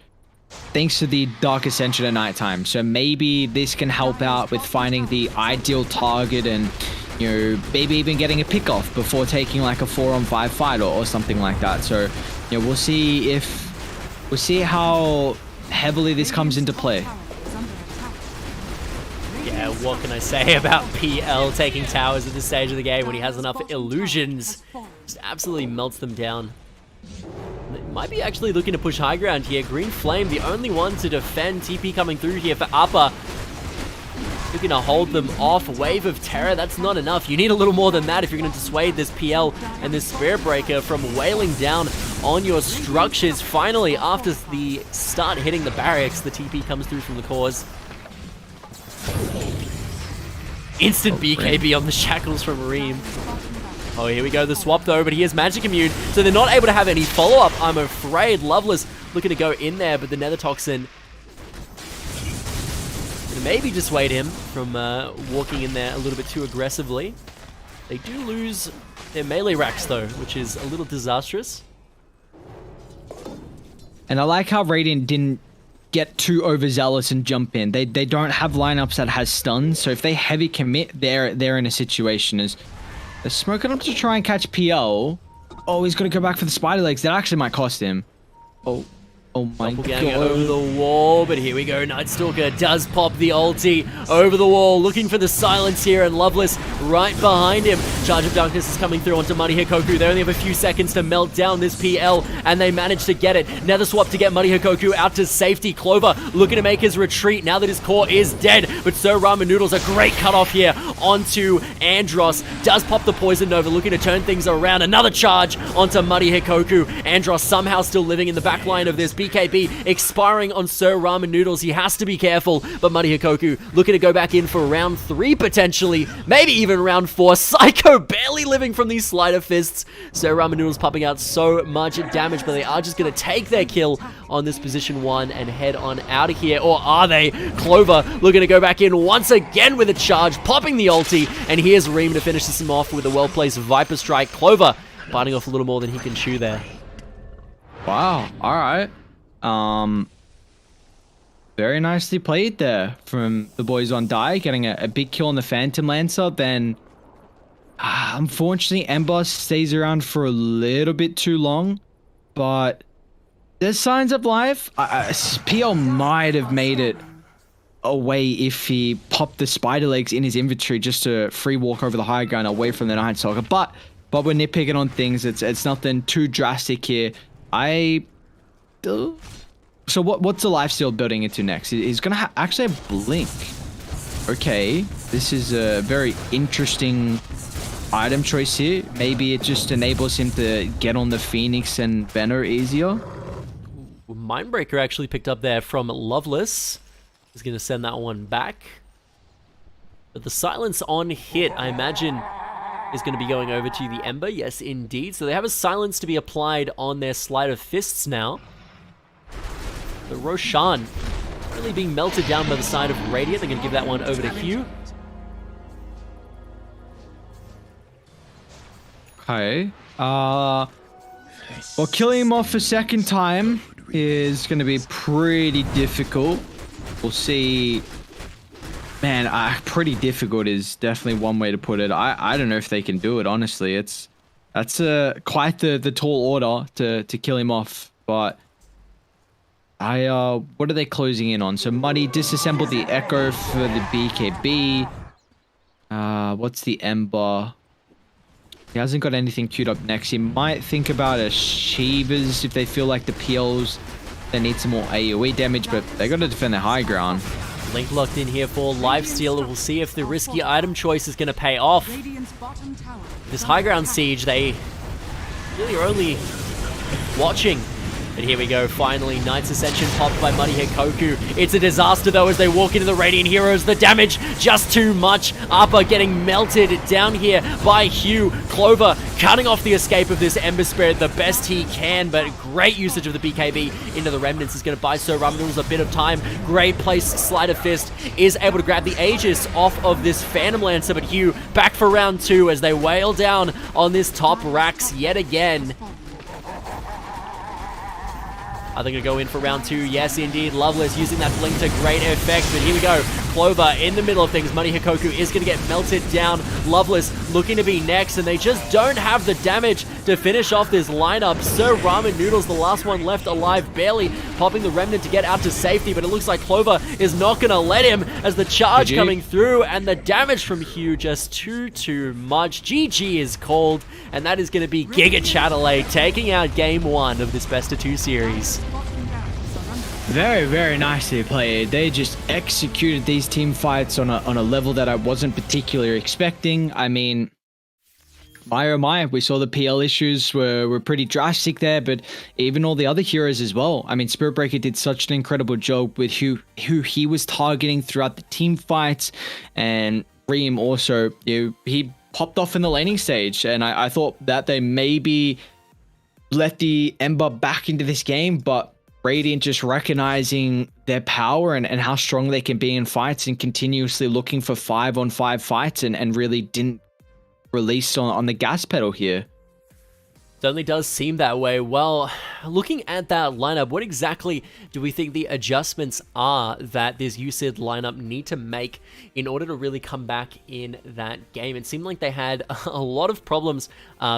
thanks to the Dark Ascension at nighttime. So maybe this can help out with finding the ideal target and, you know, maybe even getting a pick off before taking like a 4-on-5 fight or something like that. So, you know, we'll see how heavily this comes into play. Yeah, what can I say about PL taking towers at this stage of the game when he has enough illusions? Just absolutely melts them down. They might be actually looking to push high ground here. Green Flame, the only one to defend. TP coming through here for Appa. Looking to hold them off. Wave of Terror, that's not enough. You need a little more than that if you're going to dissuade this PL and this Spirit Breaker from wailing down on your structures. Finally, after the start hitting the barracks, the TP comes through from the cause. Instant BKB on the shackles from Reem. Oh, here we go, the swap though, but he is magic immune, so they're not able to have any follow-up, I'm afraid. Loveless looking to go in there, but the Nether Toxin gonna maybe dissuade him from walking in there a little bit too aggressively. They do lose their melee racks though, which is a little disastrous. And I like how Radiant didn't get too overzealous and jump in. They don't have lineups that has stuns, so if they heavy commit, they're in a situation as they're smoking up to try and catch PL. Oh, he's gonna go back for the spider legs. That actually might cost him. Oh my god. Over the wall, but here we go. Nightstalker does pop the ulti over the wall, looking for the silence here, and Loveless right behind him. Charge of Darkness is coming through onto Muddy Hikoku. They only have a few seconds to melt down this PL, and they manage to get it. Nether swap to get Muddy Hikoku out to safety. Clover looking to make his retreat now that his core is dead, but Sir Ramen Noodles, a great cutoff here onto Andros. Does pop the Poison Nova, looking to turn things around. Another charge onto Muddy Hikoku. Andros somehow still living in the back line of this. BKB expiring on Sir Ramen Noodles. He has to be careful, but Muddy Hikoku looking to go back in for round 3 potentially, maybe even round 4. Psycho barely living from these slider fists. Sir Ramen Noodles popping out so much damage, but they are just going to take their kill on this position 1 and head on out of here. Or are they? Clover looking to go back in once again with a charge, popping the ulti, and here's Reem to finish this off with a well-placed Viper Strike. Clover biting off a little more than he can chew there. Wow. All right. Very nicely played there from the boys on Die, getting a big kill on the Phantom Lancer. Then, unfortunately, Ember stays around for a little bit too long, but there's signs of life. PL might have made it away if he popped the spider legs in his inventory just to free walk over the high ground away from the Night Stalker. But we're nitpicking on things. It's nothing too drastic here. So what's the lifesteal building into next? He's gonna actually have Blink. Okay, this is a very interesting item choice here. Maybe it just enables him to get on the Phoenix and Banner easier. Mindbreaker actually picked up there from Loveless. He's gonna send that one back. But the silence on hit, I imagine, is going to be going over to the Ember. Yes, indeed. So they have a silence to be applied on their Sleight of Fists now. The Roshan really being melted down by the side of Radiant. They're going to give that one over to Hugh. Okay. Well, killing him off a second time is going to be pretty difficult. We'll see. Man, pretty difficult is definitely one way to put it. I don't know if they can do it, honestly. That's quite the tall order to kill him off. But what are they closing in on? So Muddy disassembled the Echo for the BKB. What's the Ember? He hasn't got anything queued up next. He might think about a Shivas if they feel like the PLs, they need some more AOE damage, but they got to defend their high ground. Link locked in here for lifesteal. We'll see if the risky item choice is going to pay off. This high ground siege, they really are only watching. But here we go, finally, Knight's Ascension popped by Muddy Hikoku. It's a disaster though as they walk into the Radiant Heroes. The damage, just too much. Appa getting melted down here by Hugh. Clover cutting off the escape of this Ember Spirit the best he can, but great usage of the BKB into the Remnants is going to buy Sir Ramen Noodles a bit of time. Great place, Sleight of Fist is able to grab the Aegis off of this Phantom Lancer, but Hugh back for round 2 as they wail down on this top racks yet again. Are they going to go in for round 2? Yes, indeed. Loveless using that blink to great effect. But here we go. Clover in the middle of things. Muddy Hikoku is going to get melted down. Loveless looking to be next, and they just don't have the damage to finish off this lineup. Sir Ramen Noodles, the last one left alive, barely popping the Remnant to get out to safety, but it looks like Clover is not going to let him as the charge coming through, and the damage from Hugh just too much. GG is called, and that is going to be GIGACHADELAIDE taking out game 1 of this best of 2 series. Very, very nicely played. They just executed these team fights on a level that I wasn't particularly expecting. I mean, my, we saw the PL issues were pretty drastic there, but even all the other heroes as well. I mean, Spirit Breaker did such an incredible job with who he was targeting throughout the team fights, and Reem also, he popped off in the laning stage, and I thought that they maybe let the Ember back into this game, but Radiant just recognizing their power and how strong they can be in fights and continuously looking for 5-on-5 fights and really didn't release on the gas pedal here. Certainly does seem that way. Well, looking at that lineup, what exactly do we think the adjustments are that this USYD lineup need to make in order to really come back in that game? It seemed like they had a lot of problems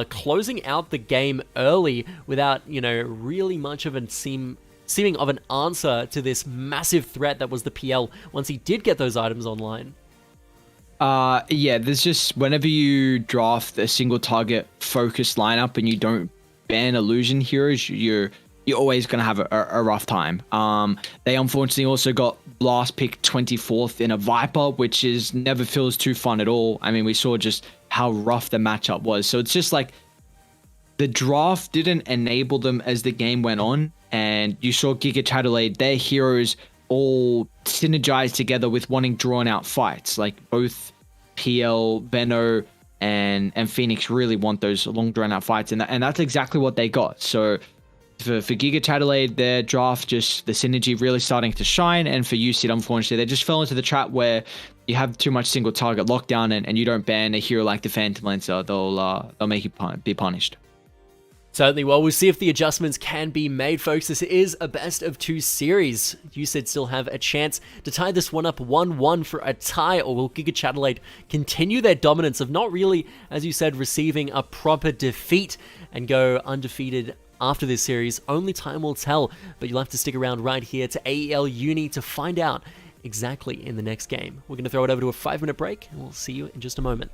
closing out the game early without, really much of an seeming of an answer to this massive threat that was the PL once he did get those items online. Yeah, there's just, whenever you draft a single target focused lineup and you don't ban illusion heroes, you're always going to have a rough time. They unfortunately also got last pick 24th in a Viper, which never feels too fun at all. I mean, we saw just how rough the matchup was. So it's just like, the draft didn't enable them as the game went on, and you saw GIGACHADELAIDE, their heroes all synergize together with wanting drawn out fights. Like both PL, Venno, and Phoenix really want those long drawn out fights, and that's exactly what they got. So for GIGACHADELAIDE, their draft, just the synergy really starting to shine, and for USYD, unfortunately, they just fell into the trap where you have too much single target lockdown, and you don't ban a hero like the Phantom Lancer, they'll make you be punished. Certainly. Well, we'll see if the adjustments can be made, folks. This is a best of 2 series. USYD still have a chance to tie this one up 1-1 for a tie, or will GIGACHADELAIDE continue their dominance of not really, as you said, receiving a proper defeat and go undefeated after this series? Only time will tell, but you'll have to stick around right here to AEL Uni to find out exactly in the next game. We're going to throw it over to a 5-minute break, and we'll see you in just a moment.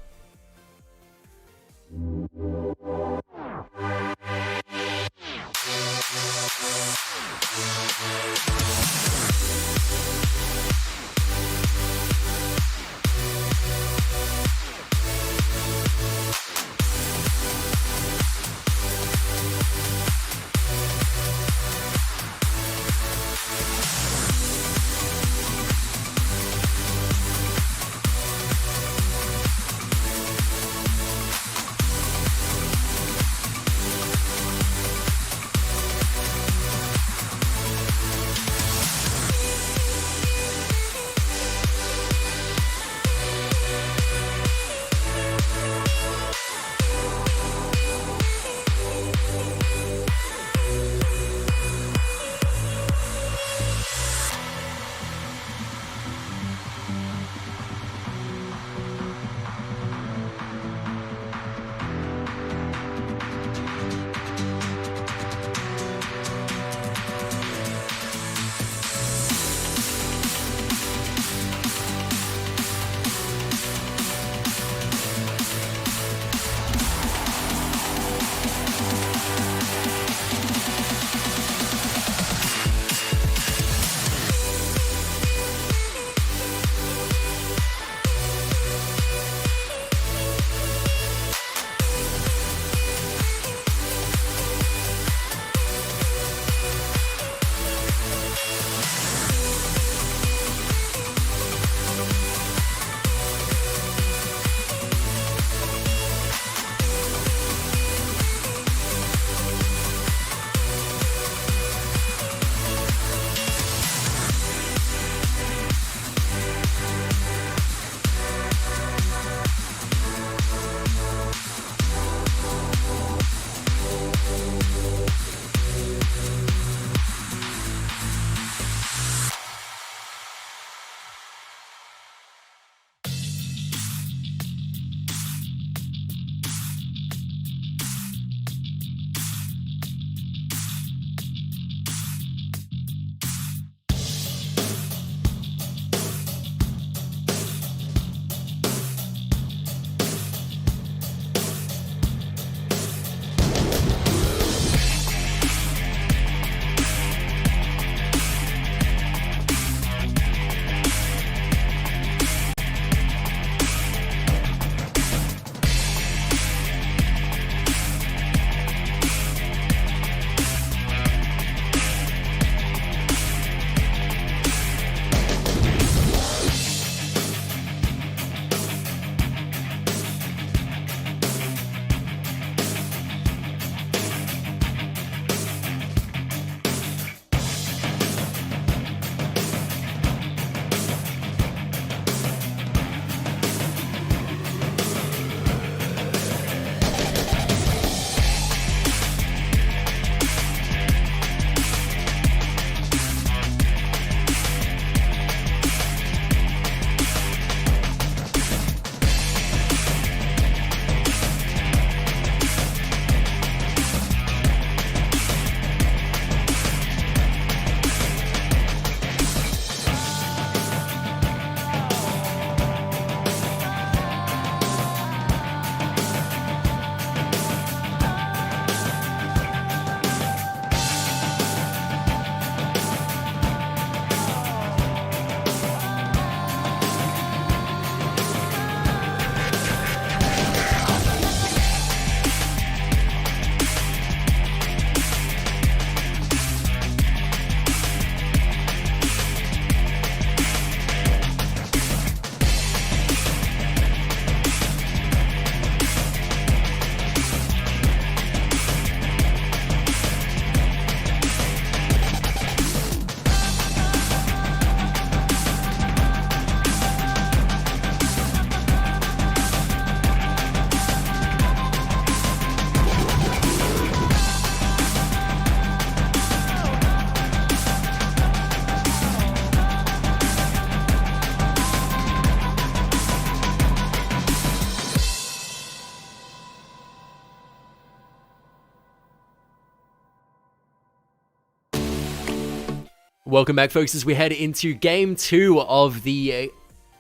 Welcome back, folks, as we head into Game 2 of the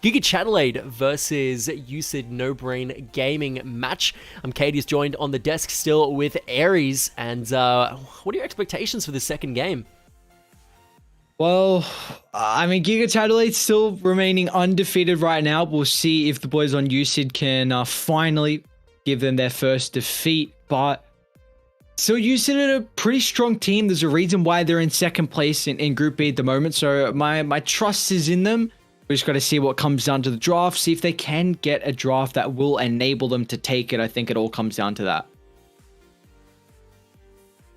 GIGACHADELAIDE versus USYD No Brain Gaming match. I'm Kadius, joined on the desk still with Ares, and what are your expectations for the second game? Well, I mean, GIGACHADELAIDE still remaining undefeated right now. We'll see if the boys on USYD can finally give them their first defeat, but so USYD are a pretty strong team. There's a reason why they're in second place in Group B at the moment. So my trust is in them. We just got to see what comes down to the draft. See if they can get a draft that will enable them to take it. I think it all comes down to that.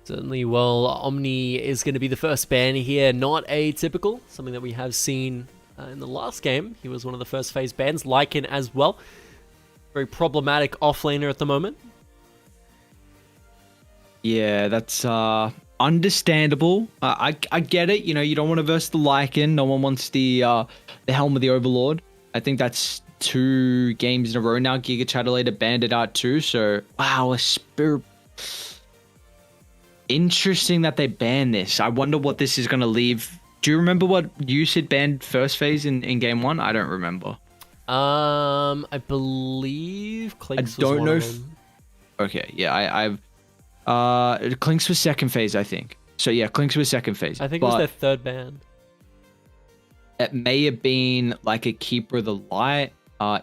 Certainly, well, Omni is going to be the first ban here. Not atypical, something that we have seen in the last game. He was one of the first phase bans. Lycan as well. Very problematic offlaner at the moment. Yeah, that's understandable. I get it. You know, you don't want to verse the Lycan. No one wants the Helm of the Overlord. I think that's 2 games in a row now. GIGACHADELAIDE banned it out too. So wow, a spirit. Interesting that they banned this. I wonder what this is going to leave. Do you remember what USYD banned first phase in game 1? I don't remember. I believe Clinks I don't was know one if. of them. Okay, yeah, I've. Clinks was second phase, I think. So yeah, Clinks was second phase. I think it was their third ban. It may have been like a Keeper of the Light.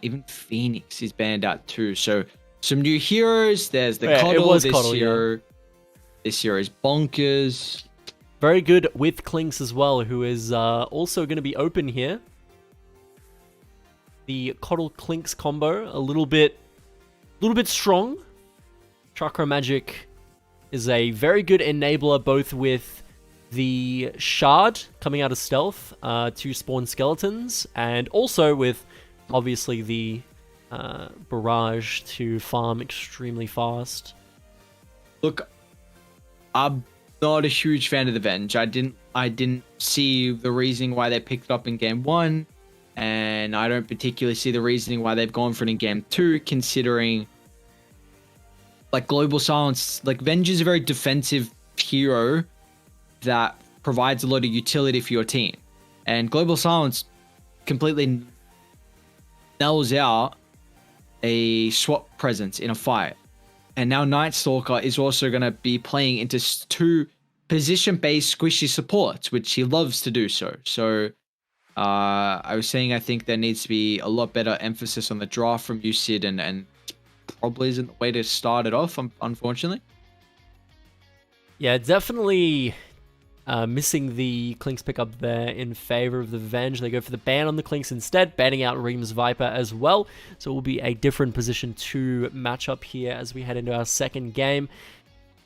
Even Phoenix is banned out too. So some new heroes. There's the Coddle. This hero is bonkers. Very good with Clinks as well, who is also going to be open here. The Coddle Clinks combo, a little bit strong. Chakra Magic is a very good enabler, both with the Shard coming out of stealth to spawn skeletons, and also with obviously the Barrage to farm extremely fast. Look, I'm not a huge fan of the Venge. I didn't see the reasoning why they picked it up in game 1, and I don't particularly see the reasoning why they've gone for it in game 2, considering like Global Silence. Like Venge is a very defensive hero that provides a lot of utility for your team, and Global Silence completely nails out a swap presence in a fight. And now Night Stalker is also going to be playing into 2 position-based squishy supports, which he loves to do so. So I was saying I think there needs to be a lot better emphasis on the draft from USYD, and probably isn't the way to start it off, unfortunately. Yeah, definitely missing the Clinks pickup there in favor of the Venge. They go for the ban on the Clinks instead, banning out Reem's Viper as well. So it will be a different position 2 matchup here as we head into our second game.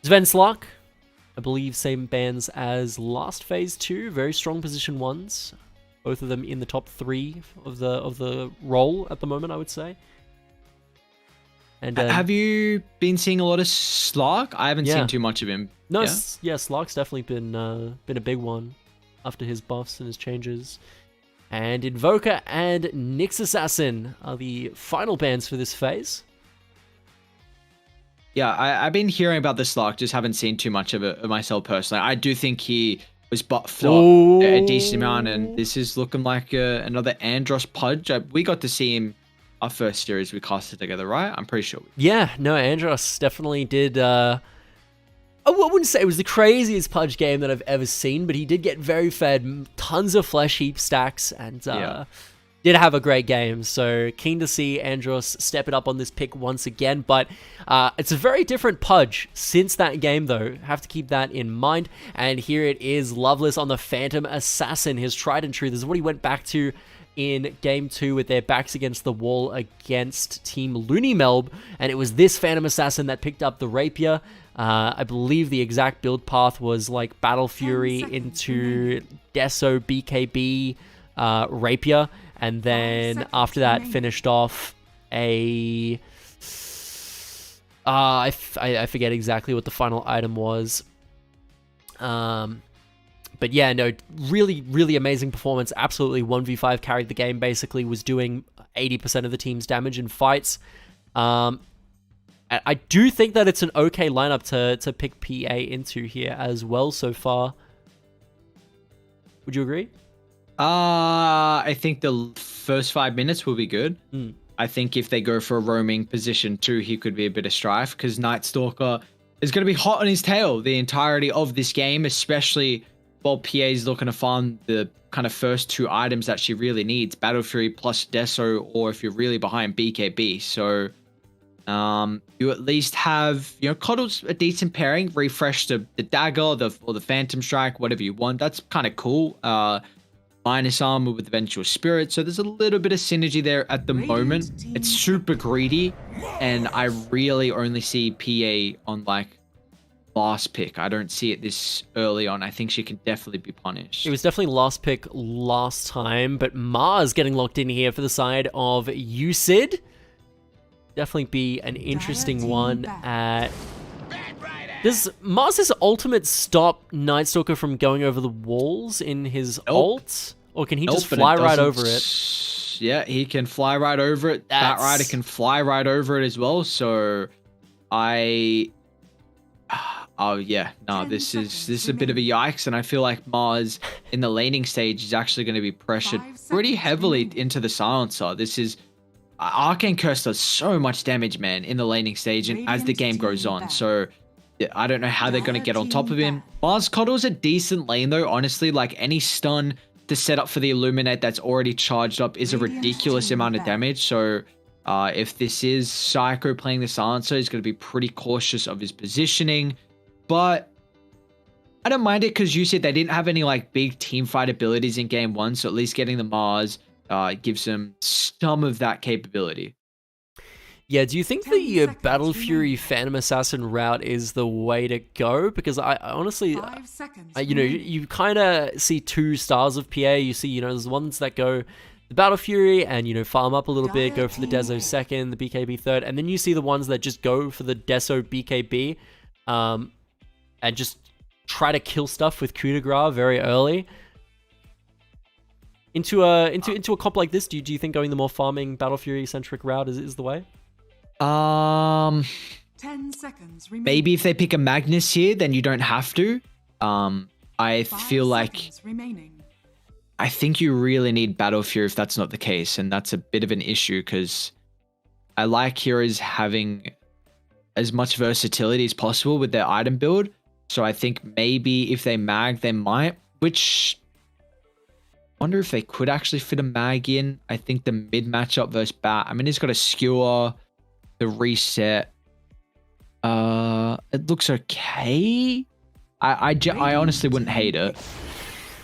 Sven Slark, I believe same bans as last phase 2. Very strong position 1s. Both of them in the top 3 of the role at the moment, I would say. And have you been seeing a lot of Slark? I haven't seen too much of him. No, yeah, Slark's definitely been a big one after his buffs and his changes. And Invoker and Nyx Assassin are the final bans for this phase. Yeah, I've been hearing about the Slark, just haven't seen too much of it myself personally. I do think he was buffed up a decent amount, and this is looking like another Andros Pudge. We got to see him our first series we casted together, right? I'm pretty sure. Yeah, no, Andros definitely did. I wouldn't say it was the craziest Pudge game that I've ever seen, but he did get very fed, tons of flesh heap stacks, and did have a great game. So keen to see Andros step it up on this pick once again, but it's a very different Pudge since that game, though. Have to keep that in mind. And here it is, Loveless on the Phantom Assassin, his tried and true. This is what he went back to in game 2 with their backs against the wall against Team Unimelb, and it was this Phantom Assassin that picked up the Rapier. I believe the exact build path was like Battle Fury into Deso BKB Rapier, and then after that finished off a I forget exactly what the final item was. But yeah, no, really, really amazing performance. Absolutely 1v5 carried the game, basically was doing 80% of the team's damage in fights. I do think that it's an okay lineup to pick PA into here as well so far. Would you agree? I think the first 5 minutes will be good. Mm. I think if they go for a roaming position too, he could be a bit of strife because Night Stalker is going to be hot on his tail the entirety of this game, especially while PA is looking to farm the kind of first 2 items that she really needs, Battle Fury plus Deso, or if you're really behind, BKB. So you at least have, Coddle's a decent pairing, refresh the dagger or the Phantom Strike, whatever you want. That's kind of cool. Minus armor with Eventual Spirit. So there's a little bit of synergy there at the moment. It's super greedy, and I really only see PA on like last pick. I don't see it this early on. I think she can definitely be punished. It was definitely last pick last time, but Mars getting locked in here for the side of USYD. Definitely be an interesting one. Does Mars' ultimate stop Night Stalker from going over the walls in his ult? Or can he just fly right over it? Yeah, he can fly right over it. Batrider can fly right over it as well. So oh yeah, no, this is a bit of a yikes, and I feel like Mars in the laning stage is actually going to be pressured pretty heavily into the silencer. This is Arcane Curse does so much damage, man, in the laning stage and as the game goes on. So I don't know how they're going to get on top of him. Mars Coddle's a decent lane though, honestly. Like any stun to set up for the Illuminate that's already charged up is a ridiculous amount of damage. So if this is Psycho playing the silencer, he's going to be pretty cautious of his positioning. But I don't mind it because you said they didn't have any like big team fight abilities in game 1. So at least getting the Mars gives them some of that capability. Yeah, do you think the Battle Fury Phantom Assassin route is the way to go? Because I honestly, you kind of see 2 styles of PA. You see, there's the ones that go the Battle Fury and, farm up a little bit, go for the Deso second, the BKB third. And then you see the ones that just go for the Deso BKB and just try to kill stuff with coup de grace very early. Into a comp like this, do you think going the more farming Battle Fury centric route is the way? 10 seconds remaining. Maybe if they pick a Magnus here, then you don't have to. I feel like I think you really need Battle Fury if that's not the case, and that's a bit of an issue because I like heroes having as much versatility as possible with their item build. So I think maybe if they mag, they might, which I wonder if they could actually fit a mag in. I think the mid matchup versus Bat, I mean, he's got a skewer, the reset. It looks okay. I honestly wouldn't hate it.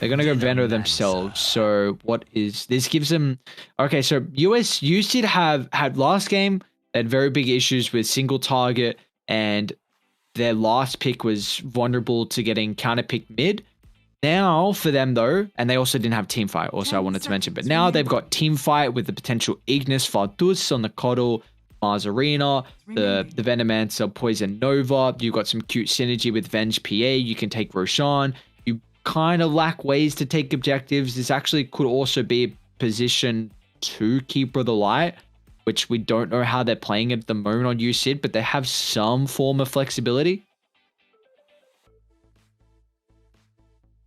They're going to go Vendor themselves. So what is this? Gives them... Okay, so USYD had last game, they had very big issues with single target, and their last pick was vulnerable to getting counter-picked mid. Now, for them though, and they also didn't have team fight, also I wanted to mention, but now they've got team fight with the potential Ignis Vardus on the Coddle, Mars Arena, the Venomancer, Poison Nova. You've got some cute synergy with Venge PA. You can take Roshan. You kind of lack ways to take objectives. This actually could also be position 2 Keeper of the Light, which we don't know how they're playing it at the moment on USYD, but they have some form of flexibility.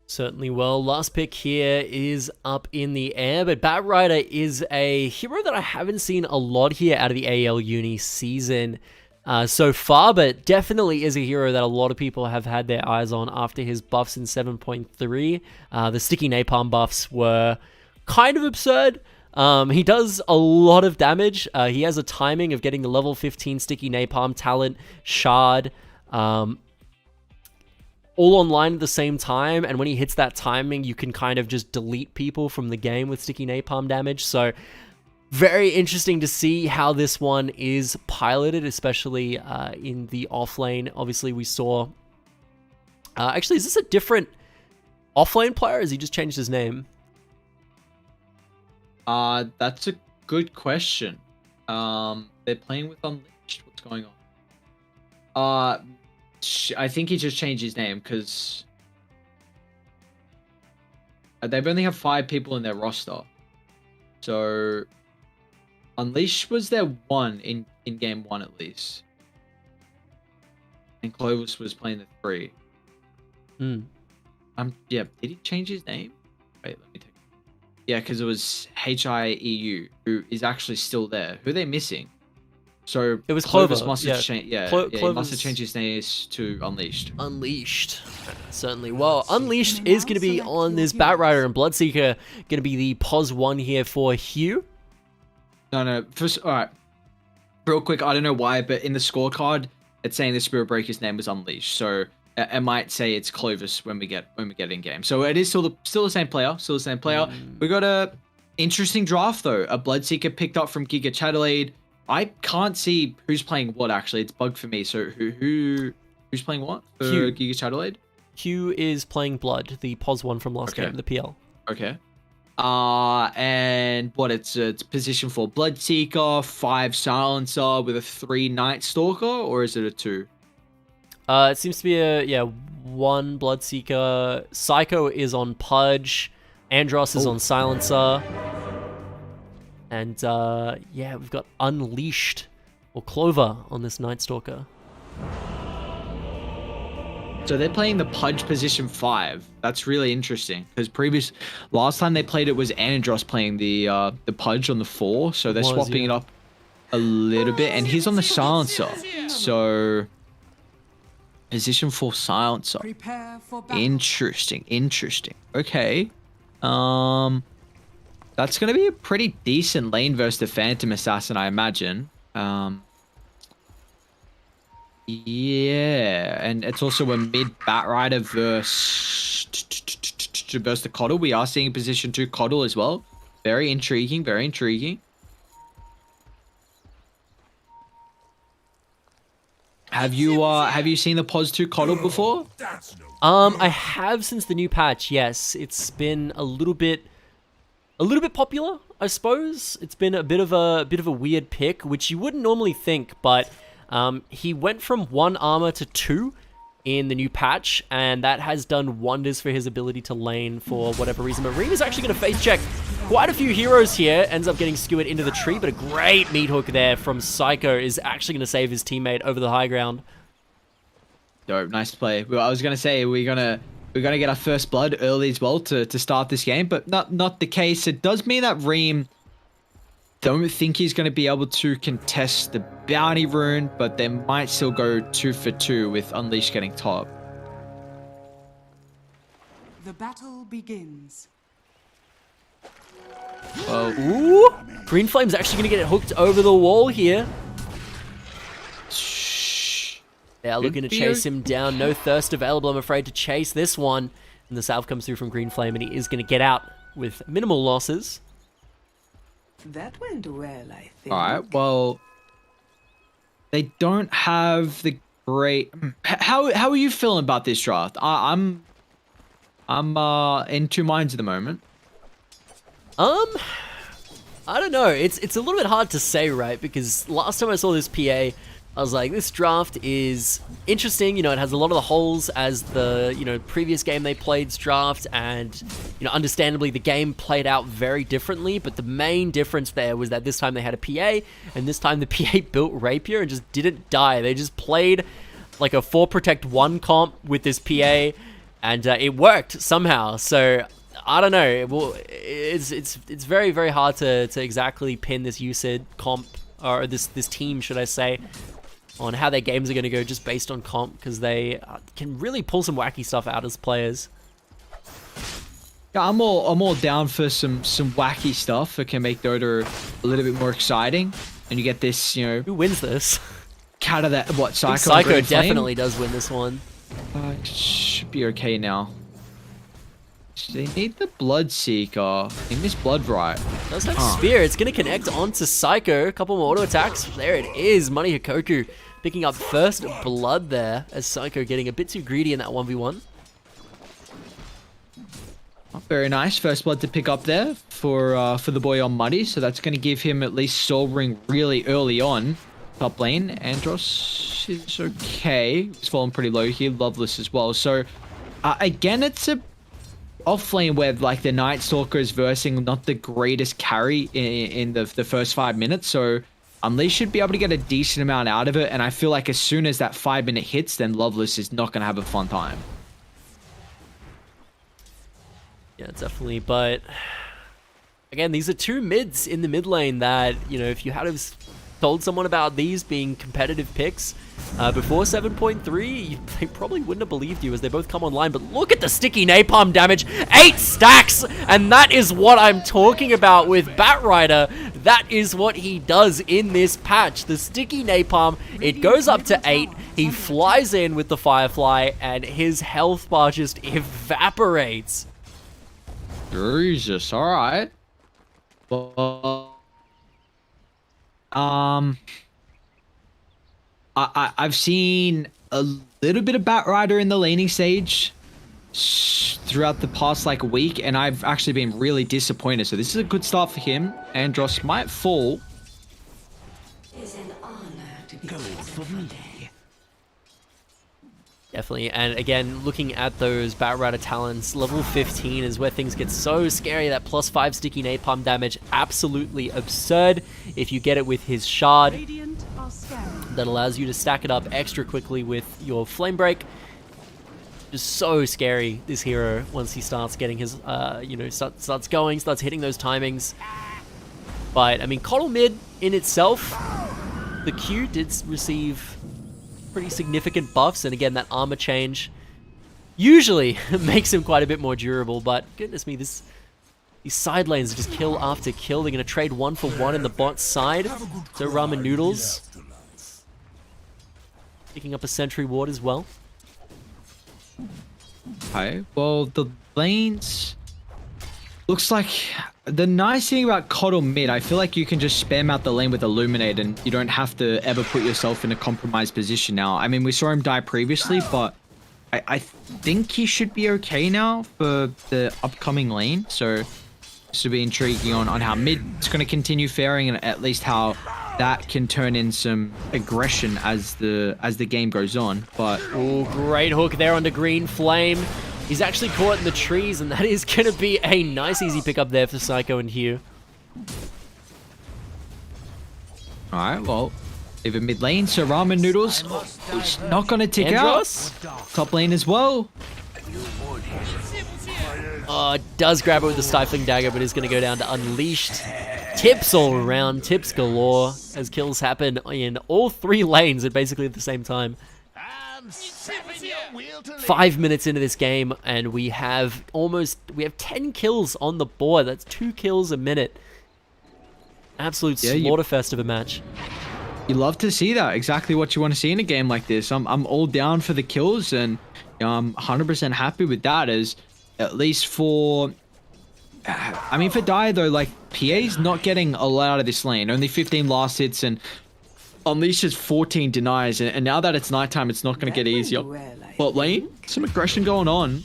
Certainly well. Last pick here is up in the air, but Batrider is a hero that I haven't seen a lot here out of the AEL Uni season so far, but definitely is a hero that a lot of people have had their eyes on after his buffs in 7.3. The sticky napalm buffs were kind of absurd. He does a lot of damage. He has a timing of getting the level 15 sticky napalm talent shard all online at the same time, and when he hits that timing, you can kind of just delete people from the game with sticky napalm damage. So very interesting to see how this one is piloted, especially in the offlane. Obviously, we saw... actually, is this a different offlane player, or has he just changed his name? That's a good question. They're playing with Unleashed. What's going on? I think he just changed his name because they've only have 5 people in their roster. So Unleashed was their 1 in game 1 at least. And Clovis was playing the 3. Hmm. Yeah, did he change his name? Wait, let me take. Yeah, because it was HIEU, who is actually still there. Who are they missing? So It was Clover. Must have changed. Yeah, he must have changed his name to Unleashed. Unleashed. Certainly. Well, Unleashed is going to be on this Batrider, and Bloodseeker going to be the POS 1 here for Hugh. No. First, all right. Real quick, I don't know why, but in the scorecard, it's saying the Spirit Breaker's name was Unleashed. So it might say it's Clovis when we get in game. So it is still the same player. We got a interesting draft though. A Bloodseeker picked up from GIGACHADELAIDE. I can't see who's playing what actually. It's bugged for me. So who's playing what? Hugh. GIGACHADELAIDE? Hugh is playing Blood, the POS 1 from last game, the PL. Okay. And what it's position 4 Bloodseeker, 5 Silencer with a 3 Night Stalker, or is it a 2? It seems to be a 1 Bloodseeker. Psycho is on Pudge. Andros is on Silencer. And we've got Unleashed or Clover on this Night Stalker. So they're playing the Pudge position 5. That's really interesting because last time they played it was Andros playing the Pudge on the 4. So they're swapping it up a little bit, and he's on the Silencer. So position 4 Silencer. Interesting. Okay. That's going to be a pretty decent lane versus the Phantom Assassin, I imagine. Yeah, and it's also a mid Batrider versus the Coddle. We are seeing position 2 Coddle as well. Very intriguing. Have you seen the POS 2 Coddle before? I have since the new patch. Yes, it's been a little bit popular, I suppose. It's been a bit of a weird pick, which you wouldn't normally think, but he went from 1 armor to 2 in the new patch, and that has done wonders for his ability to lane for whatever reason. But Reem is actually going to face check quite a few heroes here, ends up getting skewered into the tree, but a great meat hook there from Psycho is actually going to save his teammate over the high ground. Dope, nice play. Well, I was going to say we're gonna get our first blood early as well to start this game, but not the case. It does mean that Reem don't think he's going to be able to contest the bounty rune, but they might still go 2 for 2 with Unleashed getting top. The battle begins. Well, Ooh! Green Flame's actually going to get it hooked over the wall here. They're looking to chase him down. No thirst available, I'm afraid, to chase this one. And the salve comes through from Green Flame, and he is going to get out with minimal losses. That went well, I think. Alright, well, they don't have the great... How are you feeling about this draft? I'm in 2 minds at the moment. I don't know. It's a little bit hard to say, right? Because last time I saw this PA, I was like, this draft is interesting. You know, it has a lot of the holes as the, previous game they played's draft. And, understandably, the game played out very differently. But the main difference there was that this time they had a PA. And this time the PA built Rapier and just didn't die. They just played like a 4 Protect 1 comp with this PA. And it worked somehow. So... I don't know. Well, it's very, very hard to exactly pin this USYD comp, or this team, should I say, on how their games are going to go just based on comp, because they can really pull some wacky stuff out as players. Yeah, I'm all down for some wacky stuff that can make Dota a little bit more exciting, and you get this, Who wins this? Cat of that, what, Psycho? Psycho definitely does win this one. Should be okay now. They need the Bloodseeker. They miss Blood Right. Does have Spear. It's going to connect onto Psycho. A couple more auto attacks. There it is. Money Hikoku picking up first blood there as Psycho getting a bit too greedy in that 1v1. Oh, very nice. First blood to pick up there for the boy on Muddy. So that's going to give him at least Soul Ring really early on. Top lane. Andros is okay. He's falling pretty low here. Loveless as well. So again, it's a off lane where like the Night Stalker is versing not the greatest carry in the first 5 minutes, so Unleashed should be able to get a decent amount out of it, and I feel like as soon as that 5 minute hits, then Loveless is not going to have a fun time. Yeah, definitely. But again, these are two mids in the mid lane that, you know, if you had have told someone about these being competitive picks before 7.3, they probably wouldn't have believed you as they both come online. But look at the sticky napalm damage. 8 stacks! And that is what I'm talking about with Batrider. That is what he does in this patch. The sticky napalm, it goes up to 8. He flies in with the Firefly, and his health bar just evaporates. Jesus, alright. Well, I've seen a little bit of Batrider in the laning stage throughout the past like week, and I've actually been really disappointed. So this is a good start for him. Andros might fall. It's an honor to be called for me. Definitely, and again, looking at those Batrider talents, level 15 is where things get so scary. That +5 sticky napalm damage, absolutely absurd. If you get it with his shard, Radiant are scanning. that allows you to stack it up extra quickly with your flame break. Just so scary, this hero, once he starts getting his, you know, starts going, starts hitting those timings. But, I mean, Coddle mid in itself, the Q did receive pretty significant buffs, and again, that armor change usually makes him quite a bit more durable, but goodness me, these side lanes just kill after kill. They're going to trade 1 for 1 in the bot side. So ramen noodles picking up a sentry ward as well. Okay, well, the lanes... Looks like the nice thing about Coddle mid, I feel like you can just spam out the lane with Illuminate and you don't have to ever put yourself in a compromised position now. I mean, we saw him die previously, but I think he should be okay now for the upcoming lane. So this will be intriguing on how mid's going to continue faring, and at least how that can turn in some aggression as the game goes on. But Oh, great hook there onto Green Flame. He's actually caught in the trees, and that is going to be a nice easy pickup there for Psycho and Hugh. alright, well, even mid lane, so ramen noodles is not going to tick Andros? out. Top lane as well. Does grab it with the Stifling Dagger, but is going to go down to Unleashed. Tips all around, tips galore, as kills happen in all 3 lanes at basically the same time. 5 minutes into this game, and we have 10 kills on the board. That's 2 kills a minute. Absolute slaughterfest of a match. You love to see that. Exactly what you want to see in a game like this. I'm all down for the kills, and I'm 100% happy with that. As at least for, I mean, for Dire though, like PA's not getting a lot out of this lane. Only 15 last hits, and Unleashes 14 denies, and now that it's nighttime, it's not going to get easier. Bot lane, some aggression going on.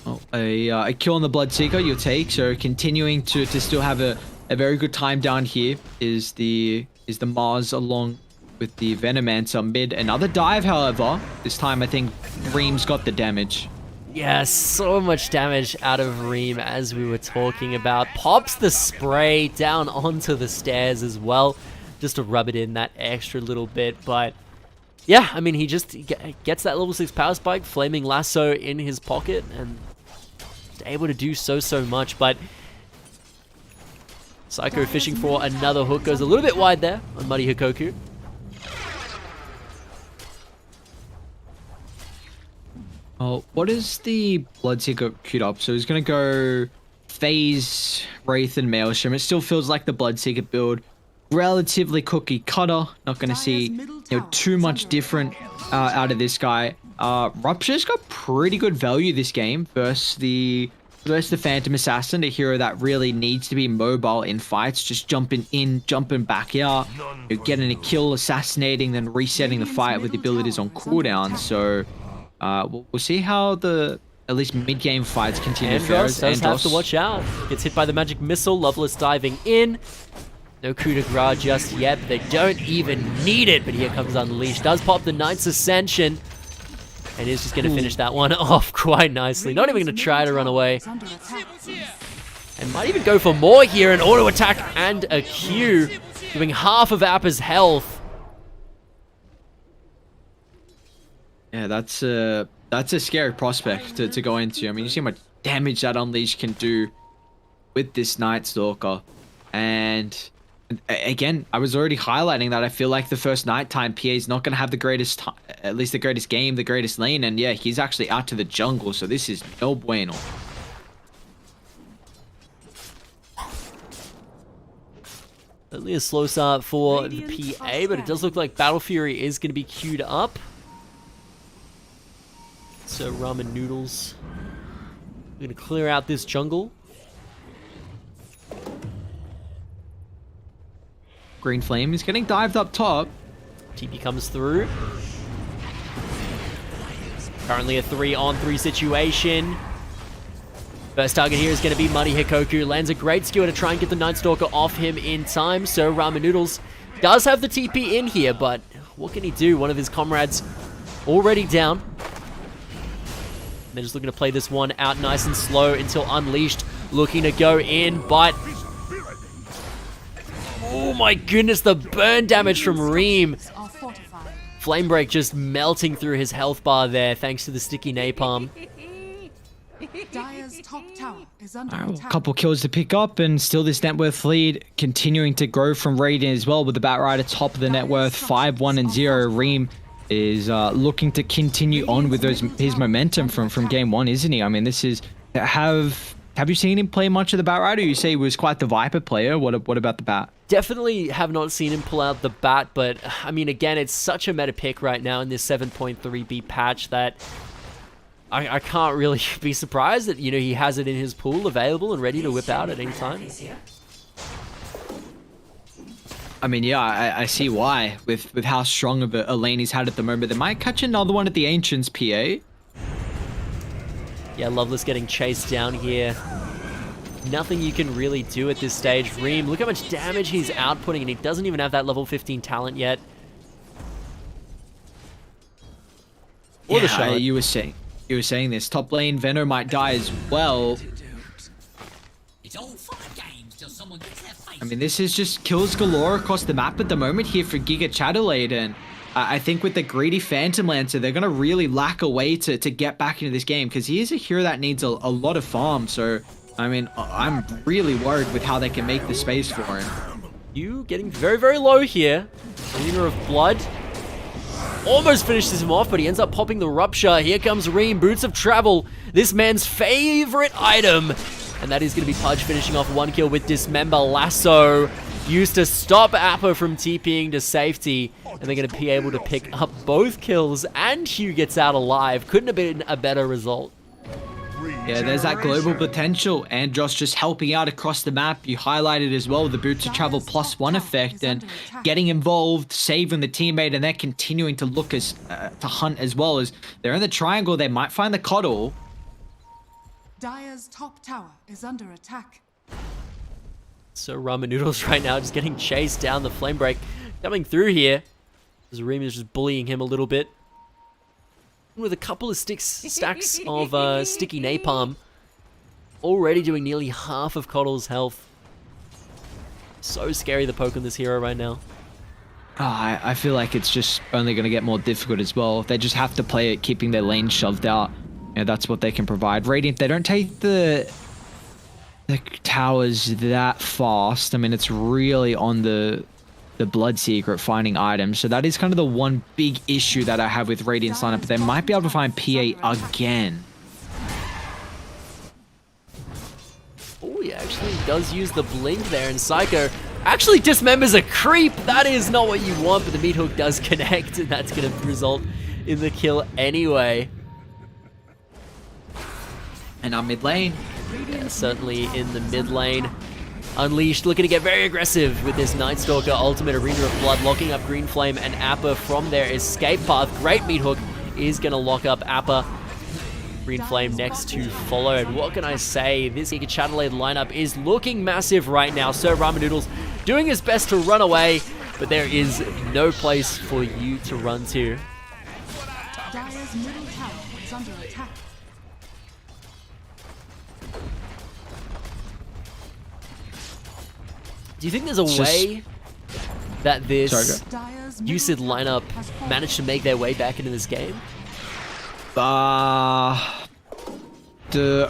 Oh, a kill on the Bloodseeker, you'll take. So continuing to still have a very good time down here is the Mars along with the Venomancer mid. Another dive, however. This time I think Reem's got the damage. Yeah, so much damage out of Reem, as we were talking about. Pops the spray down onto the stairs as well, just to rub it in that extra little bit. But yeah, I mean, he just gets that level 6 power spike, Flaming Lasso in his pocket, and able to do so much. But Psycho fishing for another hook, goes a little bit wide there on Muddy Hikoku. Oh, what is the Bloodseeker queued up? So he's going to go Phase, Wraith, and Maelstrom. It still feels like the Bloodseeker build. Relatively cookie cutter. Not going to see too much different out of this guy. Rupture's got pretty good value this game versus the Phantom Assassin, a hero that really needs to be mobile in fights, just jumping in, jumping back out, getting a kill, assassinating, then resetting the fight with the abilities on cooldown. So we'll see how the at least mid-game fights continue to fare. Andros does have to watch out. Gets hit by the magic missile. Loveless diving in. No coup de grace just yet, but they don't even need it. But here comes Unleashed. Does pop the Knight's Ascension. And is just going to finish that one off quite nicely. Not even going to try to run away. And might even go for more here. An auto attack and a Q. Doing half of Appa's health. Yeah, that's a scary prospect to go into. I mean, you see how much damage that Unleash can do with this Night Stalker. And again, I was already highlighting that I feel like the first nighttime PA is not going to have the greatest, at least the greatest game, the greatest lane. And yeah, he's actually out to the jungle, so this is no bueno. Only a slow start for the PA, but it does look like Battle Fury is going to be queued up. So Ramen Noodles, we're going to clear out this jungle. Green Flame is getting dived up top. TP comes through. Currently a 3-on-3 situation. First target here is going to be Muddy Hikoku. Lands a great skewer to try and get the Night Stalker off him in time. So Ramen Noodles does have the TP in here, but what can he do? One of his comrades already down. They're just looking to play this one out nice and slow until Unleashed looking to go in, but oh my goodness, the burn damage from Reem. Flame Break just melting through his health bar there thanks to the sticky napalm. Dire's top tower is under A attack. couple kills to pick up, and still this net worth lead continuing to grow from Radiant as well, with the Batrider top of the net worth, 5-1-0. Reem is looking to continue on with his momentum from game one, isn't he? I mean, this is... Have you seen him play much of the Batrider? You say he was quite the Viper player. What about the Bat? Definitely have not seen him pull out the bat, but I mean, again, it's such a meta pick right now in this 7.3B patch that I can't really be surprised that, you know, he has it in his pool available and ready to whip out at any time. I mean, yeah, I see why. With how strong of a lane he's had at the moment. They might catch another one at the Ancients, PA. Yeah, Loveless getting chased down here. Nothing you can really do at this stage. Reem, look how much damage he's outputting, and he doesn't even have that level 15 talent yet. Or the shot. You were saying this. Top lane, Venno might die as well. It's all fun and games till someone gets their face. I mean, this is just kills galore across the map at the moment here for GIGACHADELAIDE, and I think with the greedy Phantom Lancer, they're going to really lack a way to get back into this game, because he is a hero that needs a lot of farm. So, I mean, I'm really worried with how they can make the space for him. You getting very, very low here. Arena of Blood almost finishes him off, but he ends up popping the Rupture. Here comes Reem, Boots of Travel, this man's favorite item. And that is going to be Pudge finishing off one kill with Dismember. Lasso used to stop Appa from TPing to safety, and they're going to be able to pick up both kills, and Hugh gets out alive. Couldn't have been a better result. Yeah, there's that global potential. Andros just helping out across the map. You highlighted as well the Boots of Travel +1 effect, and getting involved, saving the teammate, and they're continuing to look to hunt as well. As they're in the triangle, they might find the Coddle. Dire's top tower is under attack. So Ramen Noodles right now just getting chased down. The Flame Break coming through here, as Reem is just bullying him a little bit. With a couple of stacks of sticky napalm, already doing nearly half of Coddle's health. So scary, the poke on this hero right now. Oh, I feel like it's just only going to get more difficult as well. They just have to play it, keeping their lane shoved out. Yeah, that's what they can provide. Radiant, they don't take the towers that fast. I mean, it's really on the Blood Secret finding items. So that is kind of the one big issue that I have with Radiant's lineup. But they might be able to find PA again. Oh, he actually does use the blink there, and Psycho actually dismembers a creep. That is not what you want, but the meat hook does connect, and that's going to result in the kill anyway. And our mid lane. Yeah, certainly in the mid lane. Unleashed looking to get very aggressive with this Night Stalker ultimate. Arena of Blood locking up Green Flame and Appa from their escape path. Great meat hook is going to lock up Appa. Green Flame next to follow. And what can I say? This GIGACHADELAIDE lineup is looking massive right now. Sir Ramen Noodles doing his best to run away, but there is no place for you to run to. Dire's middle tower is under attack. Do you think there's a way that this Dire's USYD middle tower lineup has fallen. managed to make their way back into this game? The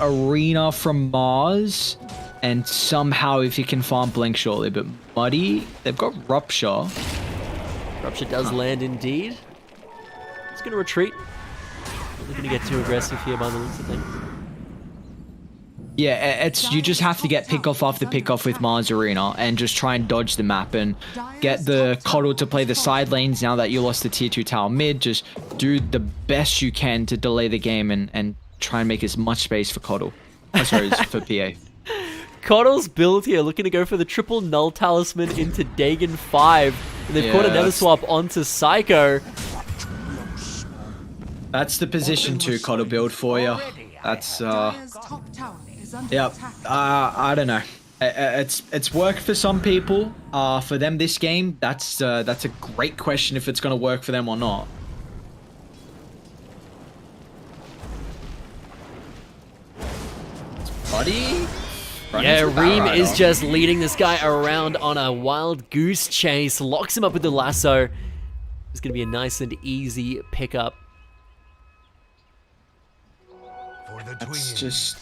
arena from Mars, and somehow if you can farm Blink surely, but Muddy, they've got Rupture. Rupture does land indeed. He's going to retreat. Not looking to get too aggressive here by the looks of things. Yeah, you just have to get pick off after pick off with Mars Arena and just try and dodge the map and get the Coddle to play the side lanes now that you lost the tier 2 tower mid. Just do the best you can to delay the game and try and make as much space for Coddle. Oh, sorry, it's for PA. Coddle's build here, looking to go for the triple null talisman into Dagon 5. And they've caught another swap onto Psycho. That's the position 2 Coddle build for you. That's I don't know. It's worked for some people. For them this game, that's a great question if it's gonna work for them or not. Buddy. Yeah, Reem is just leading this guy around on a wild goose chase. Locks him up with the lasso. It's gonna be a nice and easy pickup. That's just,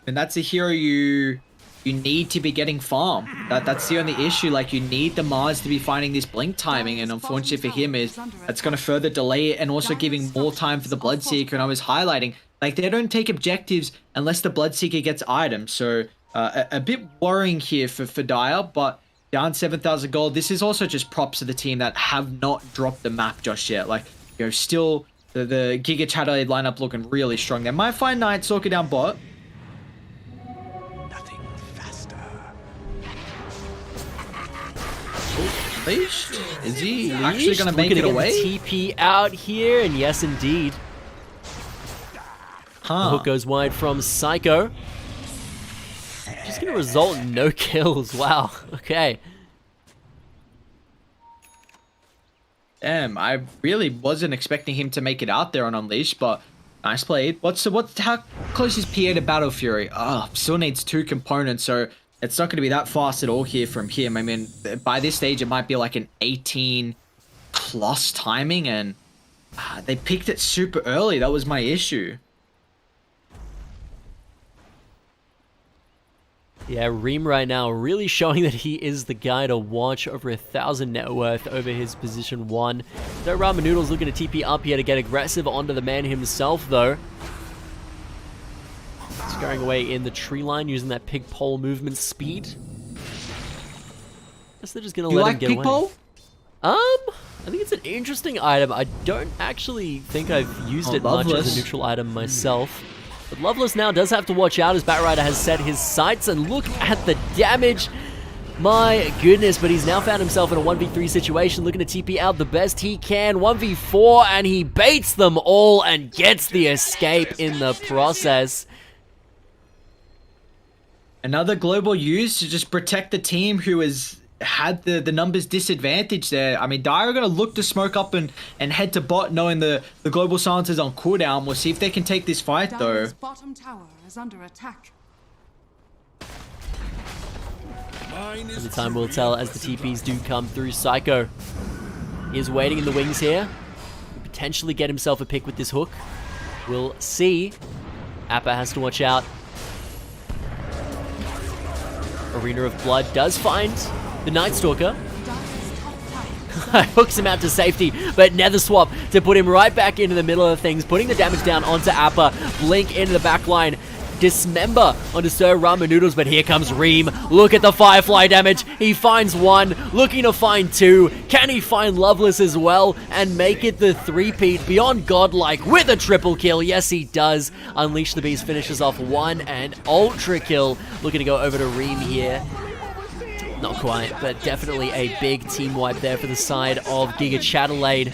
and that's a hero you need to be getting farm. That's the only issue. Like, you need the Mars to be finding this blink timing, and unfortunately for him is that's going to further delay it and also giving more time for the Bloodseeker. And I was highlighting, like, they don't take objectives unless the Bloodseeker gets items. So a bit worrying here for Dire, but down 7,000 gold. This is also just props to the team that have not dropped the map just yet. Like, you know, still the GIGACHADELAIDE lineup looking really strong. They might find Night Stalker down bot. Nothing faster. Leashed? Is he actually going to make it away? TP out here, and yes, indeed. The hook goes wide from Psycho. Just going to result in no kills. Wow. Okay. Damn, I really wasn't expecting him to make it out there on Unleashed, but nice played. How close is PA to Battle Fury? Still needs 2 components, so it's not going to be that fast at all here from him. I mean, by this stage, it might be like an 18 plus timing, and they picked it super early. That was my issue. Yeah, Reem right now really showing that he is the guy to watch. Over 1,000 net worth over his position 1. So Ramen Noodle's looking to TP up here to get aggressive onto the man himself, though. Scurrying away in the tree line using that pig pole movement speed. Guess they're just gonna let him get away. Pole? I think it's an interesting item. I don't actually think I've used it much as a neutral item myself. But Loveless now does have to watch out as Batrider has set his sights, and look at the damage. My goodness, but he's now found himself in a 1v3 situation, looking to TP out the best he can. 1v4, and he baits them all and gets the escape in the process. Another global use to just protect the team who has had the numbers disadvantage there. I mean, Dire are going to look to smoke up and head to bot, knowing the global silence is on cooldown. We'll see if they can take this fight, though. Dire's bottom tower is under attack. The time will tell as the TPs do come through. Psycho is waiting in the wings here. Could potentially get himself a pick with this hook. We'll see. Appa has to watch out. Arena of Blood does find the Night Stalker. Hooks him out to safety, but Nether Swap to put him right back into the middle of things, putting the damage down onto Appa. Blink into the back line. Dismember onto Sir Ramen Noodles, but here comes Reem. Look at the Firefly damage. He finds 1, looking to find 2. Can he find Loveless as well and make it the 3-peat beyond godlike with a triple kill? Yes, he does. Unleash the Beast finishes off 1 and ultra kill. Looking to go over to Reem here. Not quite, but definitely a big team wipe there for the side of GIGACHADELAIDE.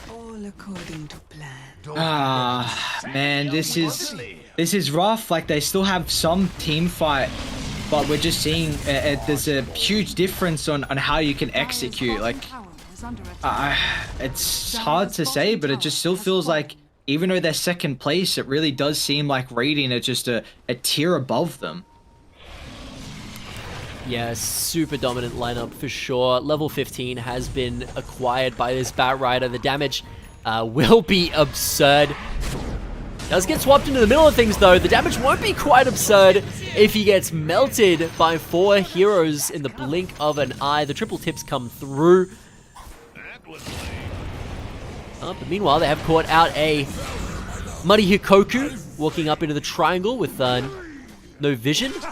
All according to plan. Man, this is rough. Like, they still have some team fight, but we're just seeing there's a huge difference on how you can execute. Like, it's hard to say, but it just still feels like, even though they're second place, it really does seem like Radiant are just a tier above them. Yeah, super dominant lineup for sure. Level 15 has been acquired by this Batrider. The damage will be absurd. Does get swapped into the middle of things though. The damage won't be quite absurd if he gets melted by 4 heroes in the blink of an eye. The triple tips come through. But meanwhile, they have caught out a Muddy Hikoku walking up into the triangle with no vision. And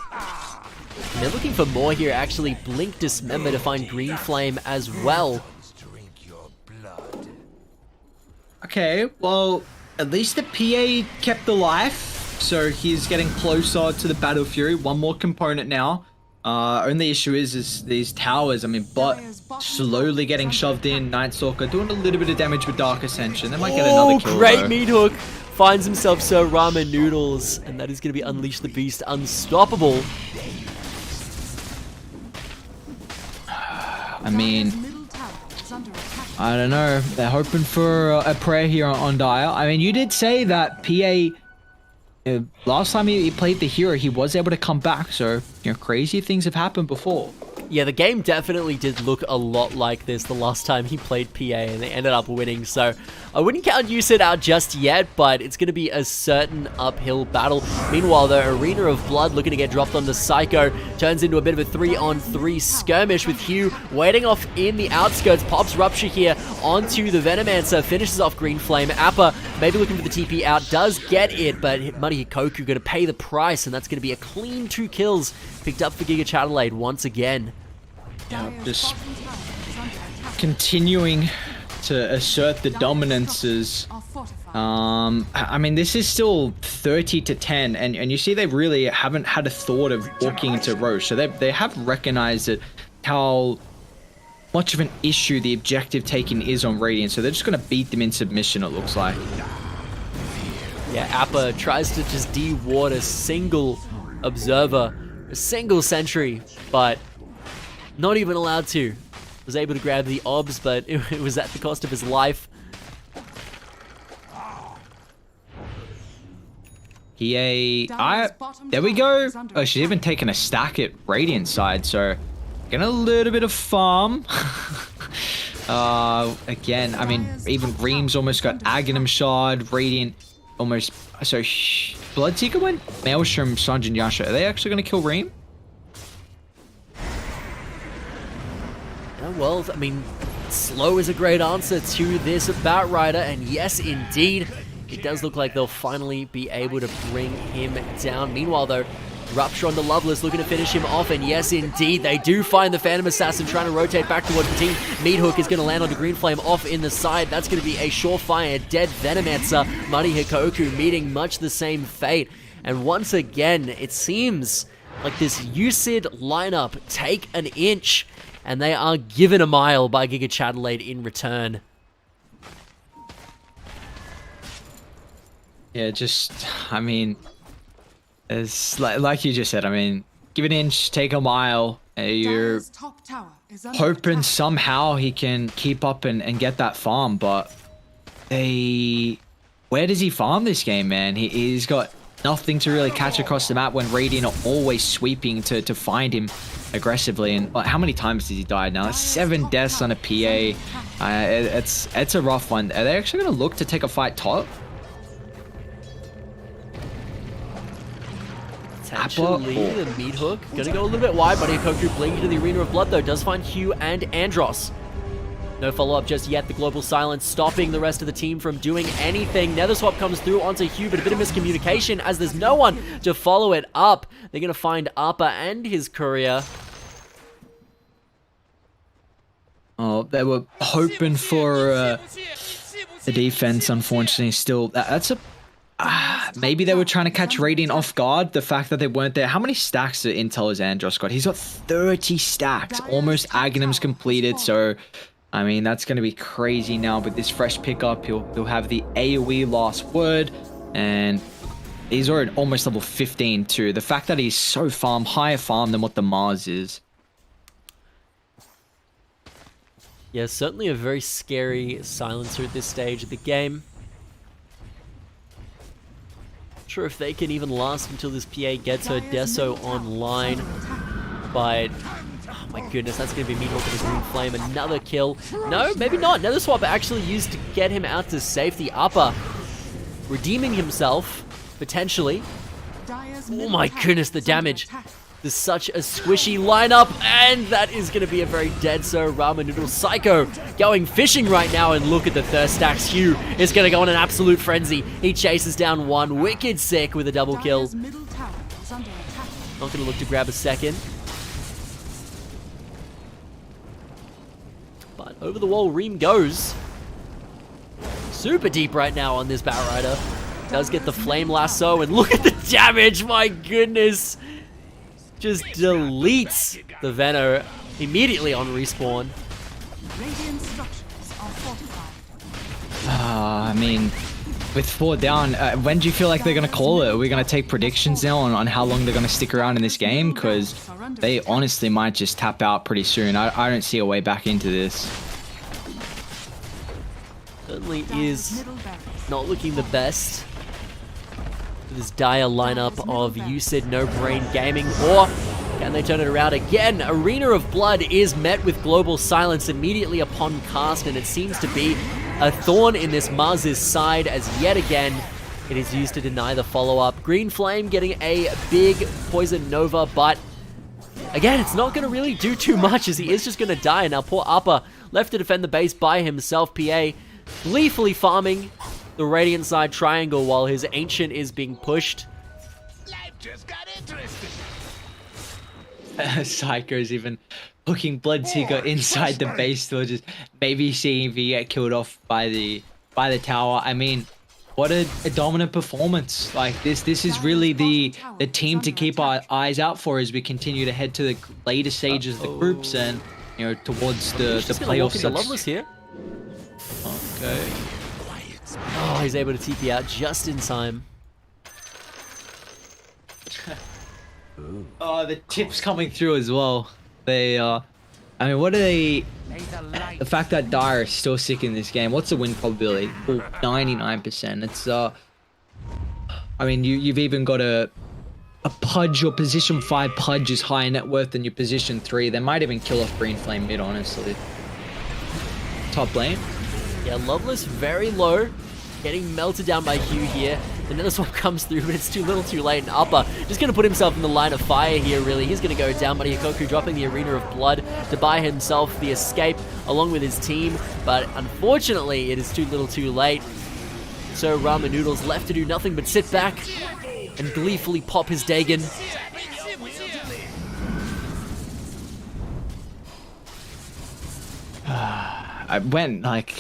they're looking for more here, actually. Blink Dismember to find Green Flame as well. Okay, well, at least the PA kept alive, so he's getting closer to the Battle Fury. One more component now. Only issue is these towers. I mean, bot slowly getting shoved in. Night Stalker doing a little bit of damage with Dark Ascension. They might get another kill. Great though. meat hook. Finds himself Sir Ramen Noodles, and that is going to be Unleash the Beast Unstoppable. I mean, I don't know. They're hoping for a prayer here on Dire. I mean, you did say that PA, last time he played the hero, he was able to come back. So, you know, crazy things have happened before. Yeah, the game definitely did look a lot like this the last time he played PA, and they ended up winning. So I wouldn't count USYD out just yet, but it's going to be a certain uphill battle. Meanwhile, the Arena of Blood looking to get dropped onto Psycho turns into a bit of a 3-on-3 skirmish with Hugh waiting off in the outskirts. Pops Rupture here onto the Venomancer, finishes off Green Flame. Appa maybe looking for the TP out, does get it, but Muddy Hikoku going to pay the price, and that's going to be a clean 2 kills picked up for GIGACHADELAIDE once again. Yeah, just continuing to assert the dominances. I mean, this is still 30-10, and you see they really haven't had a thought of walking into Roche. So they have recognized that how much of an issue the objective taking is on Radiant. So they're just going to beat them in submission, it looks like. Yeah, Appa tries to just de-ward a single observer, a single sentry, but not even allowed to. Was able to grab the obs, but it was at the cost of his life. There we go. Oh, she's even taken a stack at Radiant side, so getting a little bit of farm. Again, I mean, even Reams almost got Aghanim Shard. Radiant almost. So Bloodseeker went Maelstrom, Sanjin Yasha. Are they actually going to kill Ream? Well, I mean, slow is a great answer to this Batrider, and yes, indeed, it does look like they'll finally be able to bring him down. Meanwhile, though, Rupture on the Loveless looking to finish him off, and yes, indeed, they do find the Phantom Assassin trying to rotate back towards the team. Meat Hook is going to land on the Green Flame off in the side. That's going to be a surefire dead Venomancer. Muddy Hikoku meeting much the same fate. And once again, it seems like this USYD lineup take an inch, and they are given a mile by GIGACHADELAIDE in return. Yeah, just, I mean, it's like you just said, I mean, give an inch, take a mile. You're hoping somehow he can keep up and get that farm, but where does he farm this game, man? He's got nothing to really catch across the map when Radiant are always sweeping to find him aggressively. And how many times has he died now? 7 deaths on a PA. It's a rough one. Are they actually going to look to take a fight top? Potentially, the Meat Hook gonna go a little bit wide, but Hikoku blinking to the Arena of Blood though does find Hugh and Andros. No follow-up just yet. The Global Silence stopping the rest of the team from doing anything. Nether Swap comes through onto Hugh, but a bit of miscommunication as there's no one to follow it up. They're gonna find Appa and his courier. Oh, they were hoping for the defense, unfortunately. Still, that's a... maybe they were trying to catch Radiant off guard, the fact that they weren't there. How many stacks of intel has Andros got? He's got 30 stacks, almost Aghanim's completed, so I mean that's going to be crazy now. With this fresh pickup, he'll have the AOE last word, and he's already almost level 15 too. The fact that he's so higher farm than what the Mars is. Yeah, certainly a very scary silencer at this stage of the game. Sure if they can even last until this PA gets her Deso online, but oh my goodness, that's going to be Meat Hook and the Green Flame. Another kill. No, maybe not. Nether Swap actually used to get him out to safety. Appa redeeming himself, potentially. Dire's Oh middle my tower goodness, the is under damage. attack. There's such a squishy lineup, and that is going to be a very dead so Ramen Noodle. Psycho going fishing right now, and look at the thirst stacks. Hugh is going to go on an absolute frenzy. He chases down one. Wicked sick with a double kill. Dire's middle tower is under attack. Not going to look to grab a second. But over the wall, Reem goes. Super deep right now on this Batrider. Does get the flame lasso, and look at the damage, my goodness. Just deletes the Venom immediately on respawn. Radiant structures are fortified. I mean, with 4 down, when do you feel like they're going to call it? Are we going to take predictions now on how long they're going to stick around in this game? Because they honestly might just tap out pretty soon. I don't see a way back into this. Certainly Dire's is middle barracks. not looking the best. This dire lineup of USYD No Brain Gaming, or can they turn it around again? Arena of Blood is met with global silence immediately upon cast, and it seems to be a thorn in this Mars's side as yet again it is used to deny the follow-up. Green Flame getting a big Poison Nova, but again, it's not going to really do too much as he is just going to die. Now poor Appa left to defend the base by himself. PA gleefully farming the Radiant side triangle while his Ancient is being pushed. Life just got interesting. Psycho's even hooking Bloodseeker inside the base door, just maybe seeing if he get killed off by the tower. I mean, what a dominant performance. Like this is really the team to keep our eyes out for as we continue to head to the later stages of the groups and, you know, towards the Just gonna walk playoffs. into Loveless here. Okay. Oh, he's able to TP out just in time. Oh, the tips coming through as well. They I mean, what are they? The fact that Dire is still sick in this game. What's the win probability? Oh, 99%. It's I mean, you've even got a Pudge. Your position 5 Pudge is higher net worth than your position 3. They might even kill off Green Flame mid, honestly. Top lane. Yeah, Loveless very low. Getting melted down by Hugh here. Another swap comes through, but it's too little too late. And Upper just going to put himself in the line of fire here, really. He's going to go down, but Hikoku dropping the Arena of Blood to buy himself the escape along with his team. But unfortunately, it is too little too late. So Ramen Noodle's left to do nothing but sit back and gleefully pop his Dagon. I went like.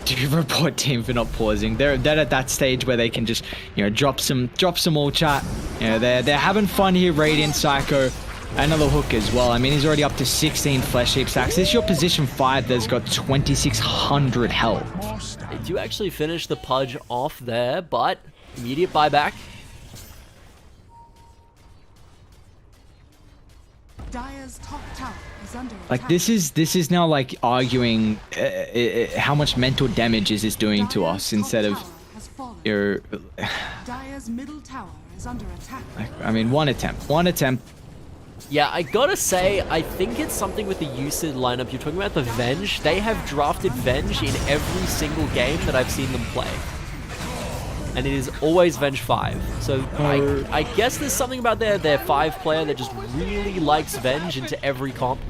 Do report team for not pausing. They're at that stage where they can just, you know, drop some all chat. You know, they're having fun here. Radiant, Psycho, another hook as well. I mean, he's already up to 16 flesh heap stacks. This is your position 5 that's got 2600 health. They do actually finish the Pudge off there, but immediate buyback. Dire's top tower is under Like attack. this is now like arguing how much mental damage is this doing to us instead of your. Dire's middle tower is under attack. Like, I mean, one attempt. Yeah, I gotta say, I think it's something with the USYD lineup. You're talking about the Venge. They have drafted Venge in every single game that I've seen them play. And it is always Venge 5. So I guess there's something about their 5 player that just really likes Venge into every comp.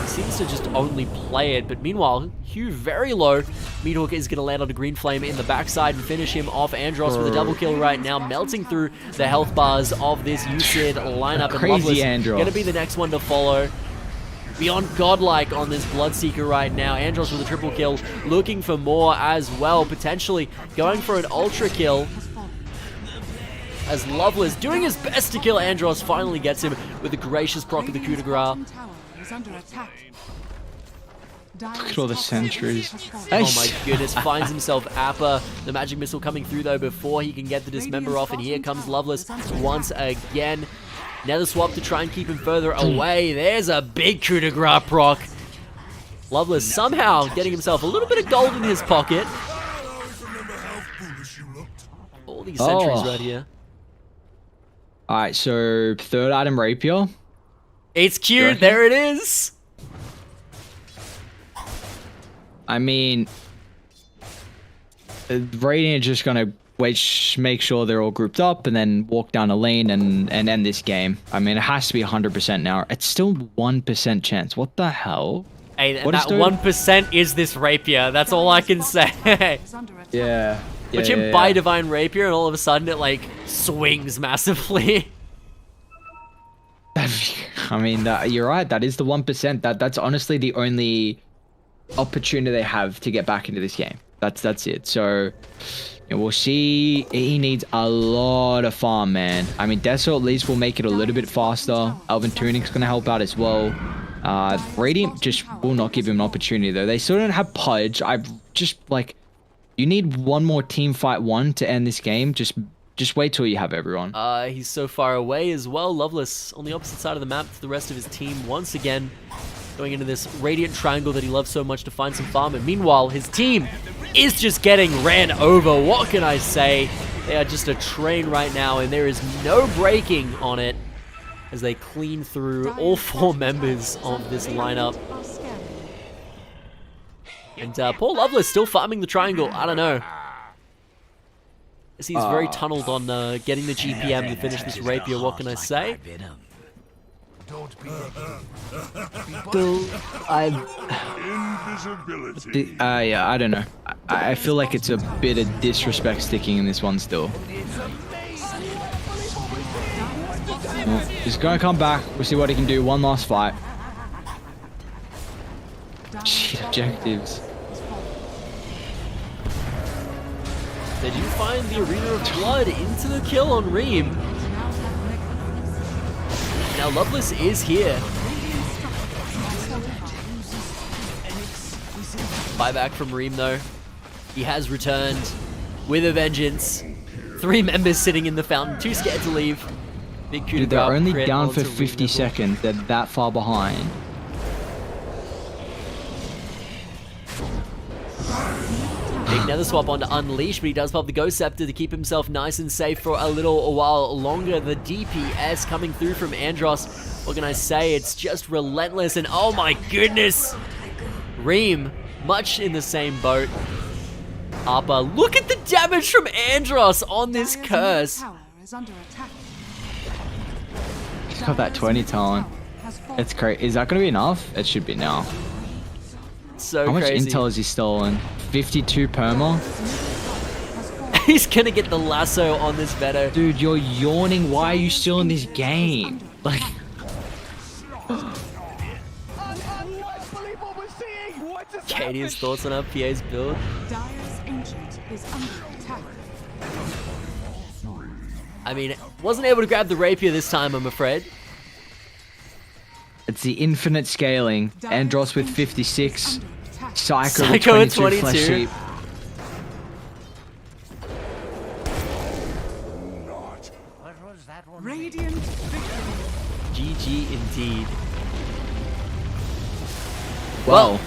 Seems to just only play it, but meanwhile, Hugh very low. Meathook is going to land on a Green Flame in the backside and finish him off. Andros with a double kill right now, melting through the health bars of this USYD lineup. Crazy and Loveless Andros. going to be the next one to follow. Beyond godlike on this Bloodseeker right now. Andros with a triple kill, looking for more as well, potentially going for an ultra kill. As Loveless, doing his best to kill Andros, finally gets him with a gracious proc of the coup de grace. Bottom tower is under attack. Look at all the sentries. Oh my goodness, finds himself Appa. The magic missile coming through though before he can get the dismember off, and here comes Loveless once again. Another swap to try and keep him further away. There's a big coup de grace proc. Loveless somehow getting himself a little bit of gold in his pocket. All these sentries right here. Alright, so third item Rapier. It's cute, there it is. I mean, Radiant just gonna make sure they're all grouped up and then walk down a lane and end this game. I mean, it has to be 100% now. It's still 1% chance. What the hell? Hey, and that 1% is this rapier. That's all I can say. Yeah. But you buy Divine Rapier and all of a sudden it like swings massively. I mean, you're right. That is the 1%. That's honestly the only opportunity they have to get back into this game. That's it. So we'll see. He needs a lot of farm, man. I mean, Deso at least will make it a little bit faster. Elven Tunic's gonna help out as well. Radiant just will not give him an opportunity though. They still don't have Pudge. I just like, you need one more team fight one to end this game. Just wait till you have everyone. He's so far away as well. Loveless on the opposite side of the map to the rest of his team once again, going into this Radiant triangle that he loves so much to find some farm. And meanwhile, his team is just getting ran over. What can I say? They are just a train right now, and there is no braking on it as they clean through all 4 members of this lineup. And poor Loveless still farming the triangle. I don't know. As he's very tunneled on getting the GPM to finish this rapier. What can I say? Yeah, I don't know. I feel like it's a bit of disrespect sticking in this one still. He's gonna come back. We'll see what he can do. One last fight. Shit, objectives. They do find the Arena of Blood into the kill on Reem. Now Loveless is here. Buyback from Reem though. He has returned with a vengeance. 3 members sitting in the fountain, too scared to leave. Big coup de Dude, they're grace, only crit down onto for Reem 50 as well. seconds. They're that far behind. Big nether swap onto Unleash, but he does pop the Ghost Scepter to keep himself nice and safe for a little while longer. The DPS coming through from Andros. What can I say? It's just relentless, and oh my goodness! Reem, much in the same boat. Upper, look at the damage from Andros on this curse. He's got that 20 talent. It's crazy. Is that going to be enough? It should be now. So How much crazy. intel has he stolen? 52 perma? He's gonna get the lasso on this Veto. Dude, you're yawning. Why are you still in this game? Like, Kadius, thoughts on our PA's build? Dire's Ancient is under attack. I mean, wasn't able to grab the rapier this time, I'm afraid. it's the infinite scaling. Andros with 56. Psycho with Psycho with 22. Flesh 22. Sheep. Radiant victory. GG indeed. Well,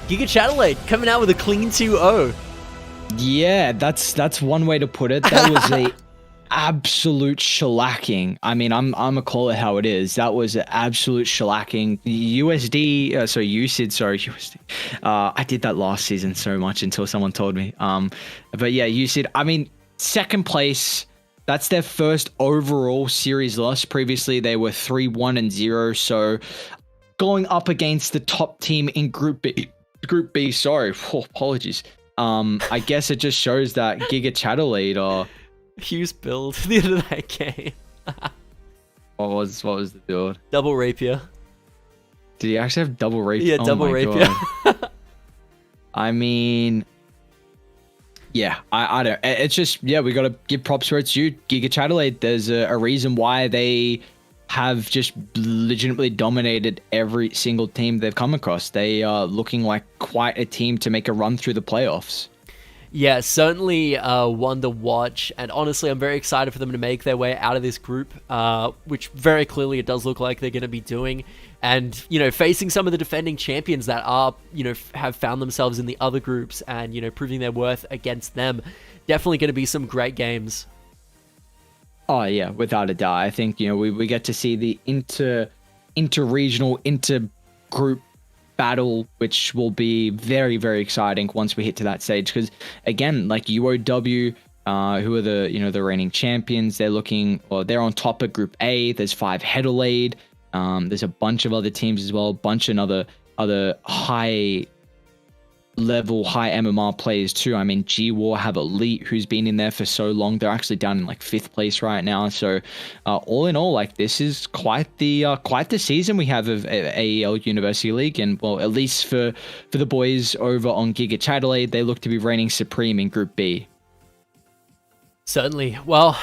GIGACHADELAIDE coming out with a clean 2-0. yeah, that's one way to put it. That was a absolute shellacking. I mean, I'm gonna call it how it is. That was an absolute shellacking. USD, USYD. I did that last season so much until someone told me. But yeah, USYD. I mean, second place. That's their first overall series loss. Previously, they were 3-1-0. So going up against the top team in Group B. Sorry, apologies. I guess it just shows that GIGACHADELAIDE are. Hughes build at the end of that game. What was the build? Double rapier. Did he actually have double rapier? Yeah, double rapier. I mean, yeah, I don't. It's just, yeah, we got to give props where it's due. GIGACHADELAIDE, there's a reason why they have just legitimately dominated every single team they've come across. They are looking like quite a team to make a run through the playoffs. Yeah, certainly one to watch, and honestly, I'm very excited for them to make their way out of this group, which very clearly it does look like they're going to be doing, and, you know, facing some of the defending champions that are, you know, have found themselves in the other groups and, you know, proving their worth against them. Definitely going to be some great games. Oh, yeah, without a doubt. I think, you know, we get to see the inter-regional, inter-group battle, which will be very, very exciting once we hit to that stage. Because again, like UOW, who are the reigning champions, they're on top of Group A. There's 5 Adelaide. There's a bunch of other teams as well, a bunch of other high level, high MMR players too. I mean, G-War have Elite, who's been in there for so long. They're actually down in like 5th place right now. So all in all, like, this is quite the season we have of AEL University League. And well, at least for the boys over on GIGACHADELAIDE, they look to be reigning supreme in Group B. Certainly. Well,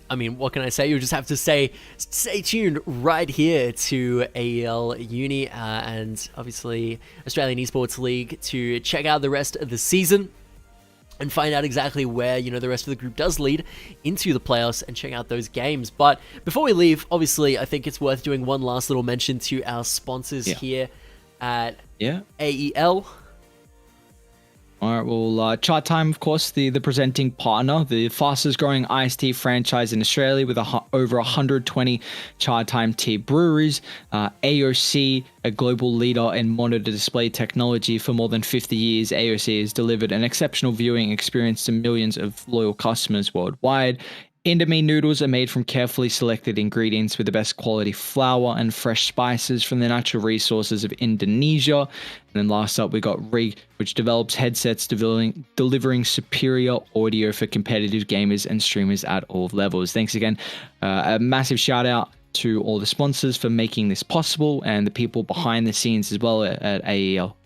I mean, what can I say? You'll just have to stay tuned right here to AEL Uni and obviously Australian Esports League to check out the rest of the season and find out exactly where, the rest of the group does lead into the playoffs and check out those games. But before we leave, obviously, I think it's worth doing one last little mention to our sponsors here at AEL. All right, well, Chatime, of course, the presenting partner, the fastest growing IST franchise in Australia with over 120 Chatime tea breweries. AOC, a global leader in monitor display technology for more than 50 years. AOC has delivered an exceptional viewing experience to millions of loyal customers worldwide. Indomie noodles are made from carefully selected ingredients with the best quality flour and fresh spices from the natural resources of Indonesia. And then last up, we got Rig, which develops headsets delivering superior audio for competitive gamers and streamers at all levels. Thanks again. A massive shout out to all the sponsors for making this possible and the people behind the scenes as well at AEL.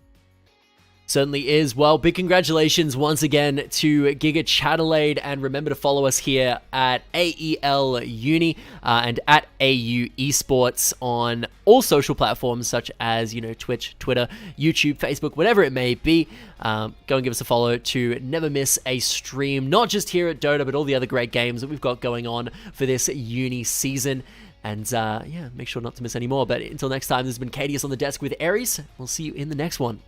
Certainly is. Well, big congratulations once again to GIGACHADELAIDE, and remember to follow us here at AEL Uni and at AU Esports on all social platforms such as, Twitch, Twitter, YouTube, Facebook, whatever it may be. Go and give us a follow to never miss a stream, not just here at Dota, but all the other great games that we've got going on for this uni season. And make sure not to miss any more. But until next time, this has been Kadius on the desk with Ares. We'll see you in the next one.